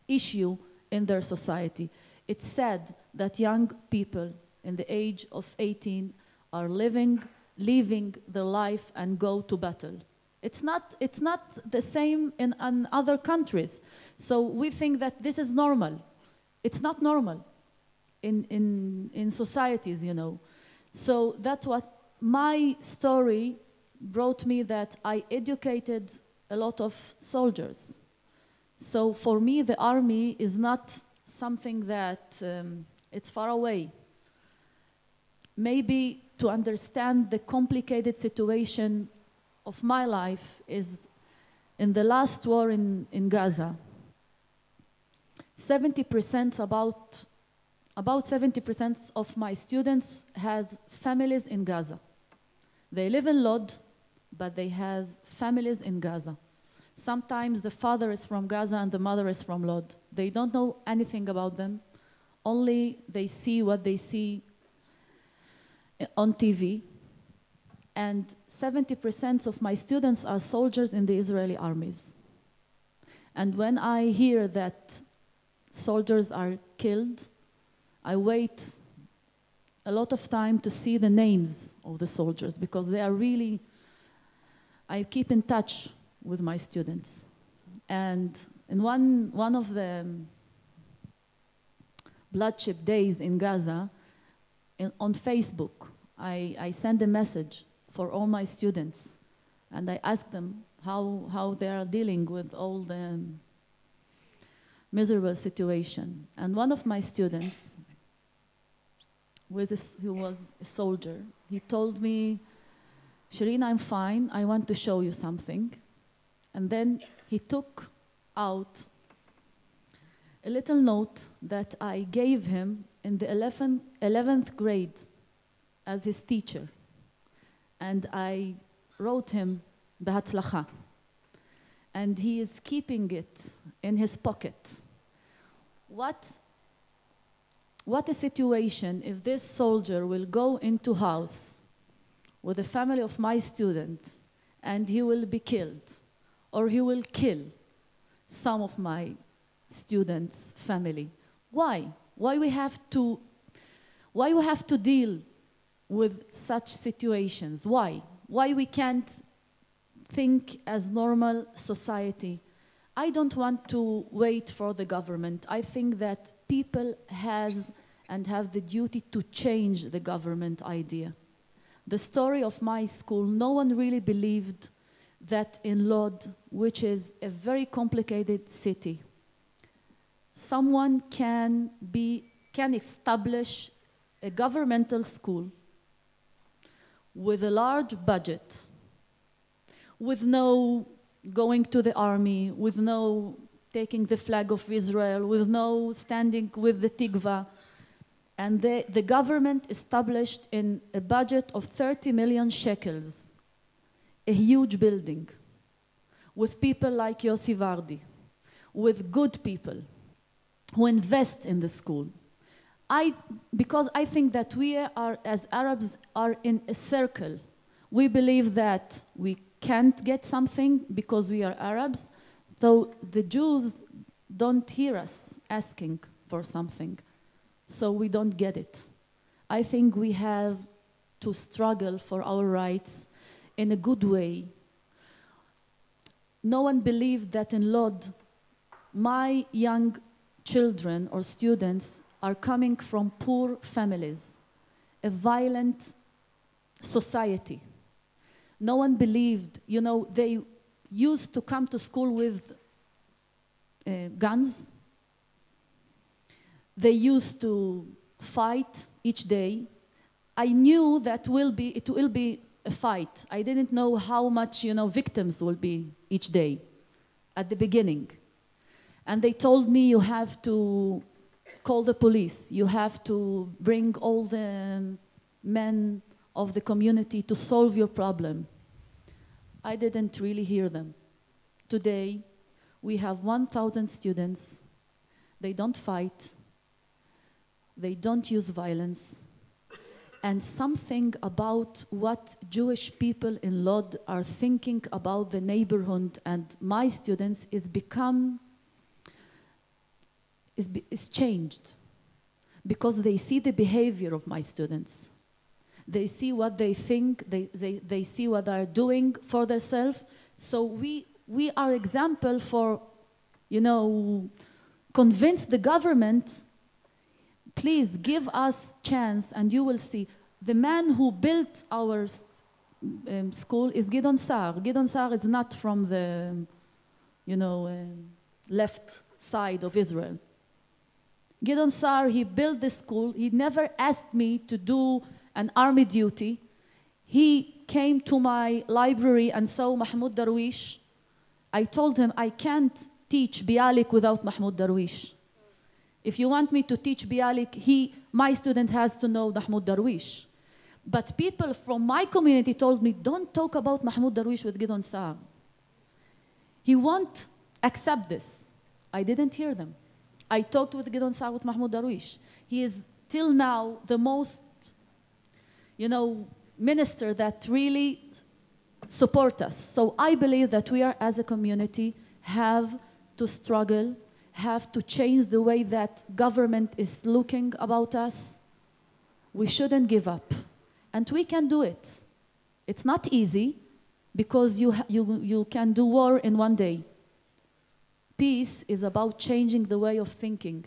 issue in their society. It's sad that young people in the age of 18 are leaving their life and go to battle. It's not the same in other countries. So we think that this is normal. It's not normal in societies, you know. So that's what my story brought me, that I educated a lot of soldiers. So for me, the army is not something that it's far away. Maybe to understand the complicated situation of my life is in the last war in Gaza. 70%, about 70% of my students has families in Gaza. They live in Lod, but they have families in Gaza. Sometimes the father is from Gaza and the mother is from Lod. They don't know anything about them. Only they see what they see on TV. And 70% of my students are soldiers in the Israeli armies. And when I hear that soldiers are killed, I wait a lot of time to see the names of the soldiers, because they are really, I keep in touch with my students. And in one of the bloodshed days in Gaza, on Facebook, I send a message for all my students, and I ask them how they are dealing with all the miserable situation. And one of my students, who was a soldier, he told me, "Shirin, I'm fine, I want to show you something." And then he took out a little note that I gave him in the 11th grade as his teacher. And I wrote him "Behatzlacha." And he is keeping it in his pocket. What a situation if this soldier will go into house with the family of my student and he will be killed, or he will kill some of my students' family. Why? Why we have to deal with such situations? Why? Why we can't think as normal society? I don't want to wait for the government. I think that people have the duty to change the government idea. The story of my school, no one really believed that in Lod, which is a very complicated city, someone can establish a governmental school with a large budget, with no going to the army, with no taking the flag of Israel, with no standing with the Tikva. And the government established in a budget of 30 million shekels, a huge building, with people like Yossi Vardi, with good people who invest in the school. Because I think that we are, as Arabs, are in a circle. We believe that we can't get something because we are Arabs, though the Jews don't hear us asking for something, so we don't get it. I think we have to struggle for our rights in a good way. No one believed that in Lod, my young children or students are coming from poor families, a violent society. No one believed, you know, they used to come to school with guns. They used to fight each day. I knew that it will be a fight. I didn't know how much, you know, victims will be each day at the beginning. And they told me, you have to call the police. You have to bring all the men of the community to solve your problem. I didn't really hear them. Today, we have 1,000 students. They don't fight. They don't use violence. And something about what Jewish people in Lod are thinking about the neighborhood and my students is changed, because they see the behavior of my students. They see what they think, they see what they're doing for themselves. So we are example for, you know, convince the government, please give us chance and you will see. The man who built our school is Gideon Sa'ar. Gideon Sa'ar is not from the, you know, left side of Israel. Gideon Sa'ar, he built the school. He never asked me to do an army duty. He came to my library and saw Mohammad Darawshe. I told him, I can't teach Bialik without Mohammad Darawshe. If you want me to teach Bialik, my student has to know Mohammad Darawshe. But people from my community told me, don't talk about Mohammad Darawshe with Gideon Sa'ar. He won't accept this. I didn't hear them. I talked with Gideon Sa'ar with Mohammad Darawshe. He is till now the most, you know, minister that really support us. So I believe that we are, as a community, have to struggle, have to change the way that government is looking about us. We shouldn't give up. And we can do it. It's not easy, because you can do war in one day. Peace is about changing the way of thinking.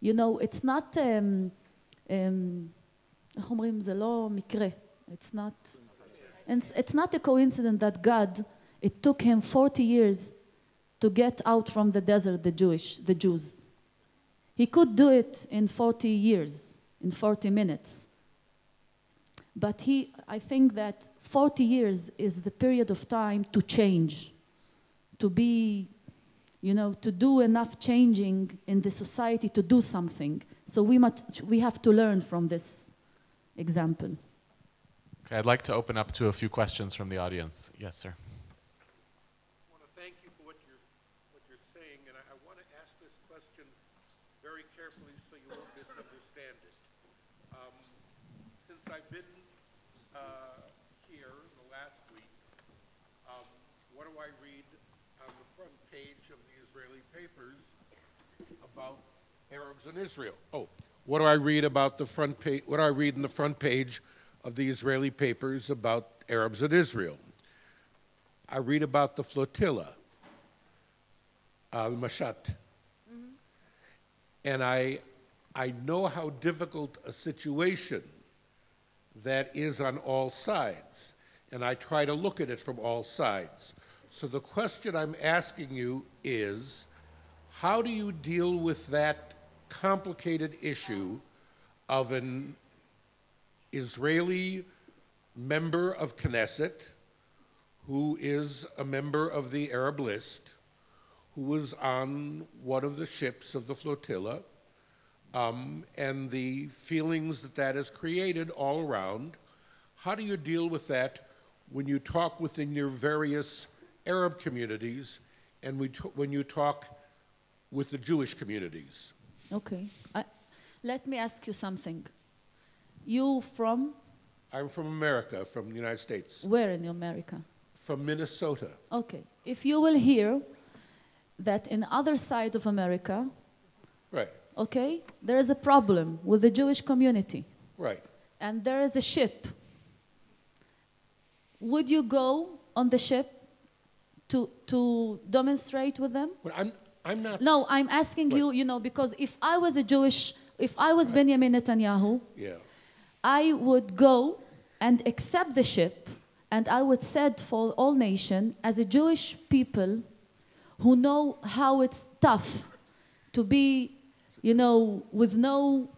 You know, it's not, it's not a coincidence that God, it took him 40 years to get out from the desert, the Jews. He could do it in 40 years, in 40 minutes. But I think that 40 years is the period of time to change, to be, you know, to do enough changing in the society to do something. So we have to learn from this example. Okay, I'd like to open up to a few questions from the audience. Yes, sir. I want to thank you for what you're saying, and I want to ask this question very carefully so you won't misunderstand it. Since I've been here the last week, what do I read on the front page of the Israeli papers about Arabs in Israel? Oh, what do I read about the front page? What do I read in the front page of the Israeli papers about Arabs in Israel? I read about the flotilla, al-Mashat, and I know how difficult a situation that is on all sides. and I try to look at it from all sides. So the question I'm asking you is, how do you deal with that complicated issue of an Israeli member of Knesset who is a member of the Arab list, who was on one of the ships of the flotilla, and the feelings that that has created all around? How do you deal with that when you talk within your various Arab communities and when you talk with the Jewish communities? Okay. Let me ask you something. You from? I'm from America, from the United States. Where in America? From Minnesota. Okay. If you will hear that in other side of America, Right. okay, there is a problem with the Jewish community. Right. And there is a ship. Would you go on the ship to demonstrate with them? But I'm not. No, I'm asking you, you know, because if I was a Jewish, if I was Benjamin Netanyahu, Yeah. I would go and accept the ship, and I would said for all nation, as a Jewish people who know how it's tough to be, you know, with no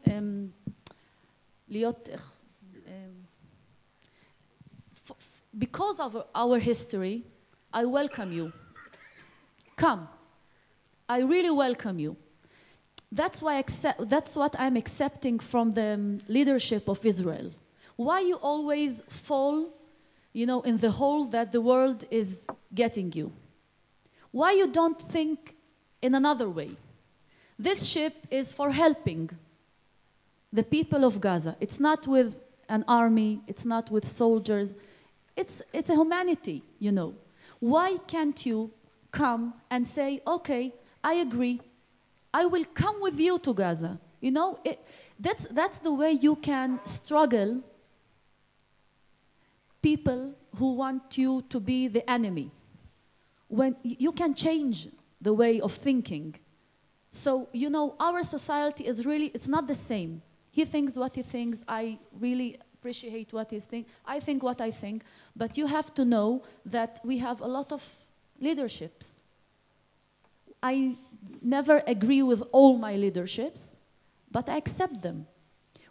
because of our history, I welcome you. Come. I really welcome you. That's what I'm accepting from the leadership of Israel. Why you always fall, you know, in the hole that the world is getting you? Why you don't think in another way? This ship is for helping the people of Gaza. It's not with an army, it's not with soldiers. It's a humanity, you know. Why can't you come and say, okay, I agree. I will come with you to Gaza. You know, that's the way you can struggle people who want you to be the enemy. When you can change the way of thinking. So, you know, our society is really, it's not the same. He thinks what he thinks. I really appreciate what he's thinking. I think what I think. But you have to know that we have a lot of leaderships. I never agree with all my leaderships, but I accept them.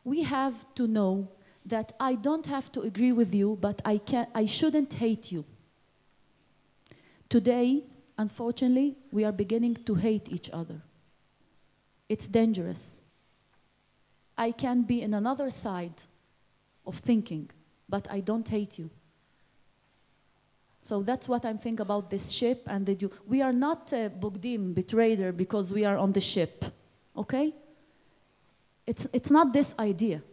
We have to know that I don't have to agree with you, but I shouldn't hate you. Today, unfortunately, we are beginning to hate each other. It's dangerous. I can be in another side of thinking, but I don't hate you. So that's what I'm thinking about this ship and the Jew. We are not Bogdim, betrayer, because we are on the ship, okay? It's not this idea.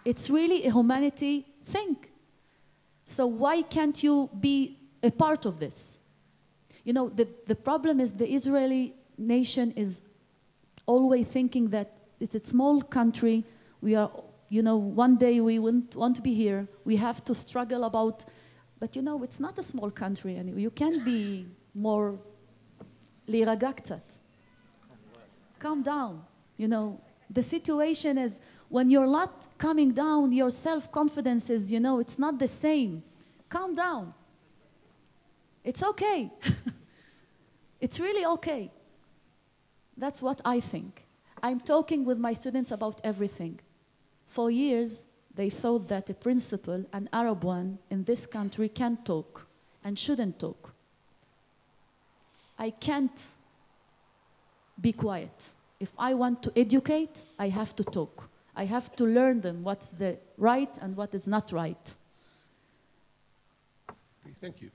It's really a humanity thing. So why can't you be a part of this? You know, the problem is the Israeli nation is always thinking that it's a small country. We are, you know, one day we wouldn't want to be here. We have to struggle about, but you know, it's not a small country anyway. You can be more להירגע קצת. Calm down. You know, the situation is when you're not calming down, your self-confidence is, you know, it's not the same. Calm down. It's okay. It's really okay. That's what I think. I'm talking with my students about everything. For years, they thought that a principal, an Arab one, in this country can't talk and shouldn't talk. I can't be quiet. If I want to educate, I have to talk. I have to learn them what's the right and what is not right. Thank you.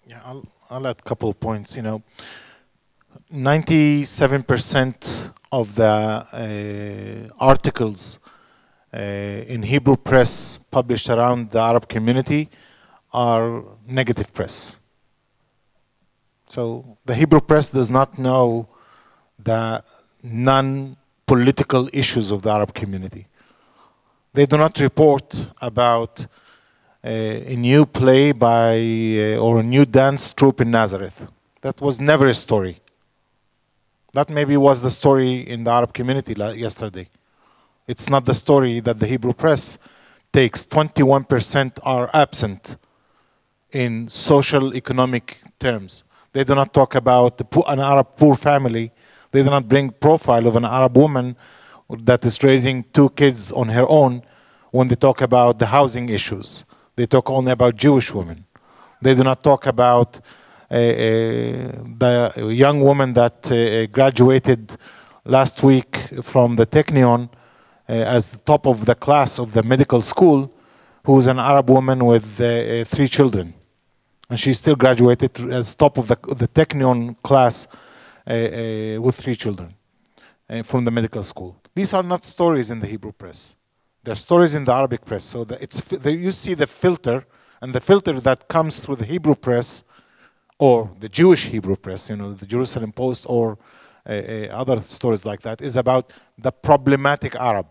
Yeah, I'll add a couple of points. You know, 97% of the articles in Hebrew press published around the Arab community are negative press. So the Hebrew press does not know the non-political issues of the Arab community. They do not report about a new play by or a new dance troupe in Nazareth. That was never a story. That maybe was the story in the Arab community yesterday. It's not the story that the Hebrew press takes, 21% are absent in social economic terms. They do not talk about an Arab poor family. They do not bring profile of an Arab woman that is raising 2 kids on her own when they talk about the housing issues. They talk only about Jewish women. They do not talk about the young woman that graduated last week from the Technion as the top of the class of the medical school, who is an Arab woman with 3 children. And she still graduated as top of the Technion class with 3 children from the medical school. These are not stories in the Hebrew press. They're stories in the Arabic press. So you see the filter, and the filter that comes through the Hebrew press or the Jewish Hebrew press, you know, the Jerusalem Post or other stories like that, is about the problematic Arab,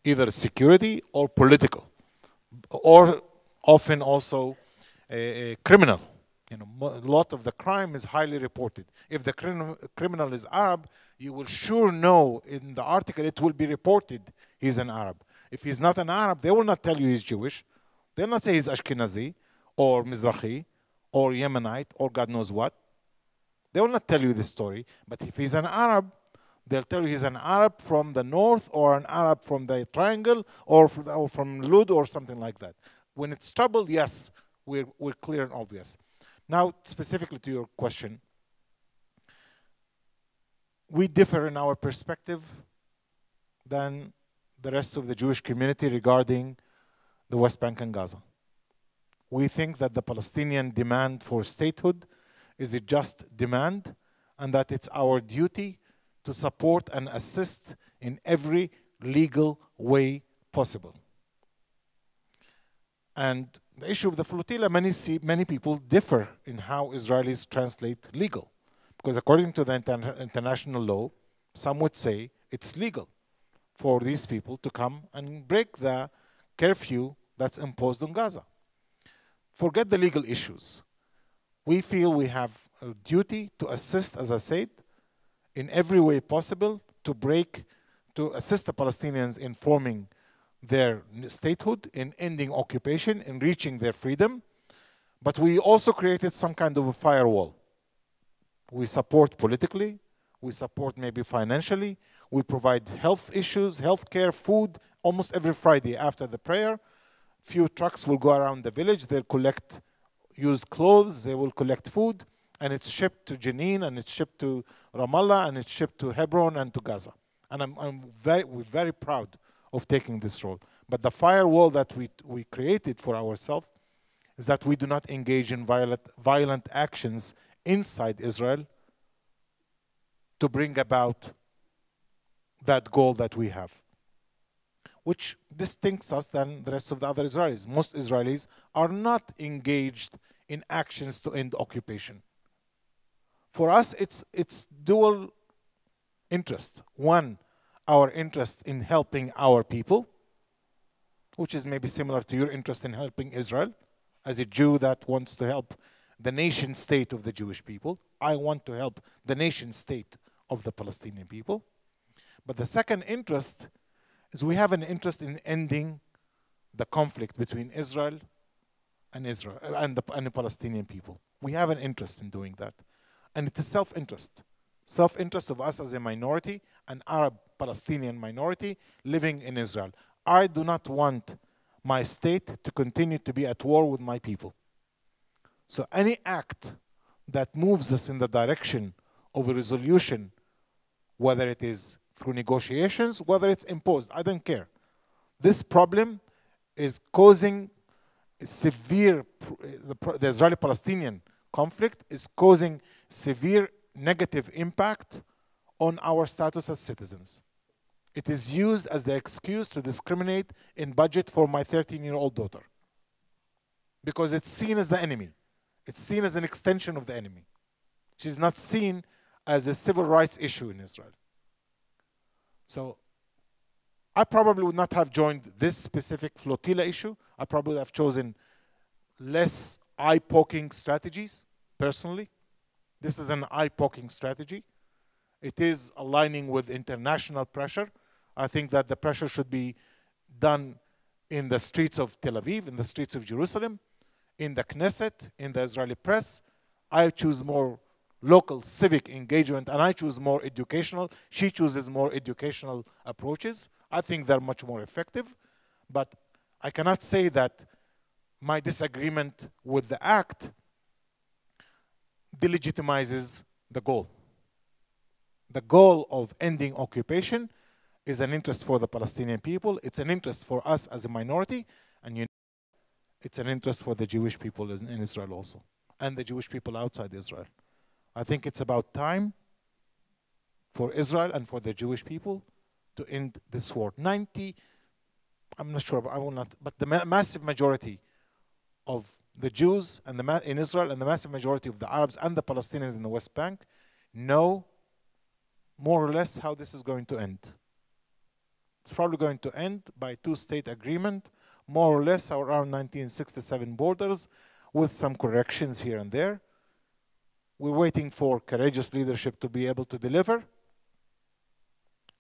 either security or political, or often also criminal. You know, a lot of the crime is highly reported. If the criminal is Arab, you will sure know in the article it will be reported he's an Arab. If he's not an Arab, they will not tell you he's Jewish. They'll not say he's Ashkenazi or Mizrahi or Yemenite or God knows what. They will not tell you this story. But if he's an Arab, they'll tell you he's an Arab from the north or an Arab from the triangle or from Lud or something like that. When it's trouble, yes, we're clear and obvious. Now, specifically to your question, we differ in our perspective than the rest of the Jewish community regarding the West Bank and Gaza. We think that the Palestinian demand for statehood is a just demand, and that it's our duty to support and assist in every legal way possible. And the issue of the flotilla, many people differ in how Israelis translate legal. Because according to the international law, some would say it's legal for these people to come and break the curfew that's imposed on Gaza. Forget the legal issues. We feel we have a duty to assist, as I said, in every way possible to assist the Palestinians in forming their statehood, in ending occupation, in reaching their freedom. But we also created some kind of a firewall. We support politically, we support maybe financially, we provide health issues, health care, food, almost every Friday after the prayer. Few trucks will go around the village, they'll collect used clothes, they will collect food, and it's shipped to Jenin, and it's shipped to Ramallah, and it's shipped to Hebron and to Gaza. And we're very proud of taking this role. But the firewall that we created for ourselves is that we do not engage in violent actions inside Israel to bring about that goal that we have, which distincts us than the rest of the other Israelis. Most Israelis are not engaged in actions to end occupation. For us, it's dual interest. One, our interest in helping our people, which is maybe similar to your interest in helping Israel. As a Jew that wants to help the nation state of the Jewish people, I want to help the nation state of the Palestinian people. But the second interest is we have an interest in ending the conflict between Israel and the Palestinian people. We have an interest in doing that. And it is self-interest. Self-interest of us as a minority, an Arab Palestinian minority living in Israel. I do not want my state to continue to be at war with my people. So any act that moves us in the direction of a resolution, whether it is through negotiations, whether it's imposed, I don't care. This problem is causing severe, the Israeli-Palestinian conflict is causing severe negative impact on our status as citizens. It is used as the excuse to discriminate in budget for my 13-year-old daughter, because it's seen as the enemy. It's seen as an extension of the enemy. She's not seen as a civil rights issue in Israel. So I probably would not have joined this specific flotilla issue. I probably would have chosen less eye-poking strategies, personally. This is an eye-poking strategy. It is aligning with international pressure. I think that the pressure should be done in the streets of Tel Aviv, in the streets of Jerusalem, in the Knesset, in the Israeli press. I choose more local civic engagement, and I choose more educational. She chooses more educational approaches. I think they're much more effective, but I cannot say that my disagreement with the act delegitimizes the goal. The goal of ending occupation is an interest for the Palestinian people. It's an interest for us as a minority, and it's an interest for the Jewish people in Israel also, and the Jewish people outside Israel. I think it's about time for Israel and for the Jewish people to end this war. I'm not sure, I will not, but the massive majority of the Jews and in Israel and the massive majority of the Arabs and the Palestinians in the West Bank know more or less how this is going to end. It's probably going to end by two-state agreement, more or less around 1967 borders, with some corrections here and there. We're waiting for courageous leadership to be able to deliver,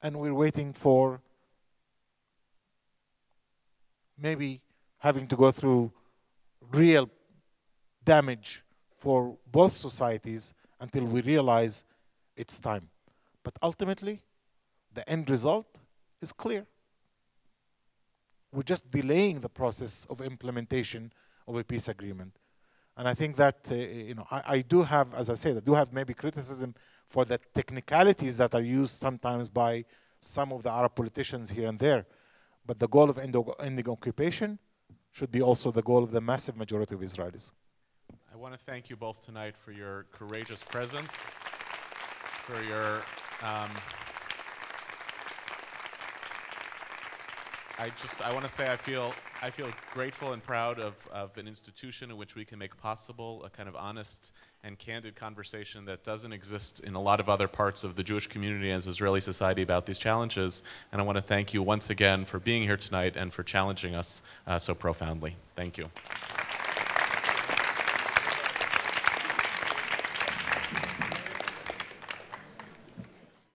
and we're waiting for maybe having to go through real damage for both societies until we realize it's time. But ultimately, the end result is clear. We're just delaying the process of implementation of a peace agreement. And I think that, I do have, as I said, I do have maybe criticism for the technicalities that are used sometimes by some of the Arab politicians here and there. But the goal of ending occupation should be also the goal of the massive majority of Israelis. I want to thank you both tonight for your courageous presence, for your I want to say I feel grateful and proud of an institution in which we can make possible a kind of honest and candid conversation that doesn't exist in a lot of other parts of the Jewish community as Israeli society about these challenges. And I want to thank you once again for being here tonight and for challenging us so profoundly. Thank you.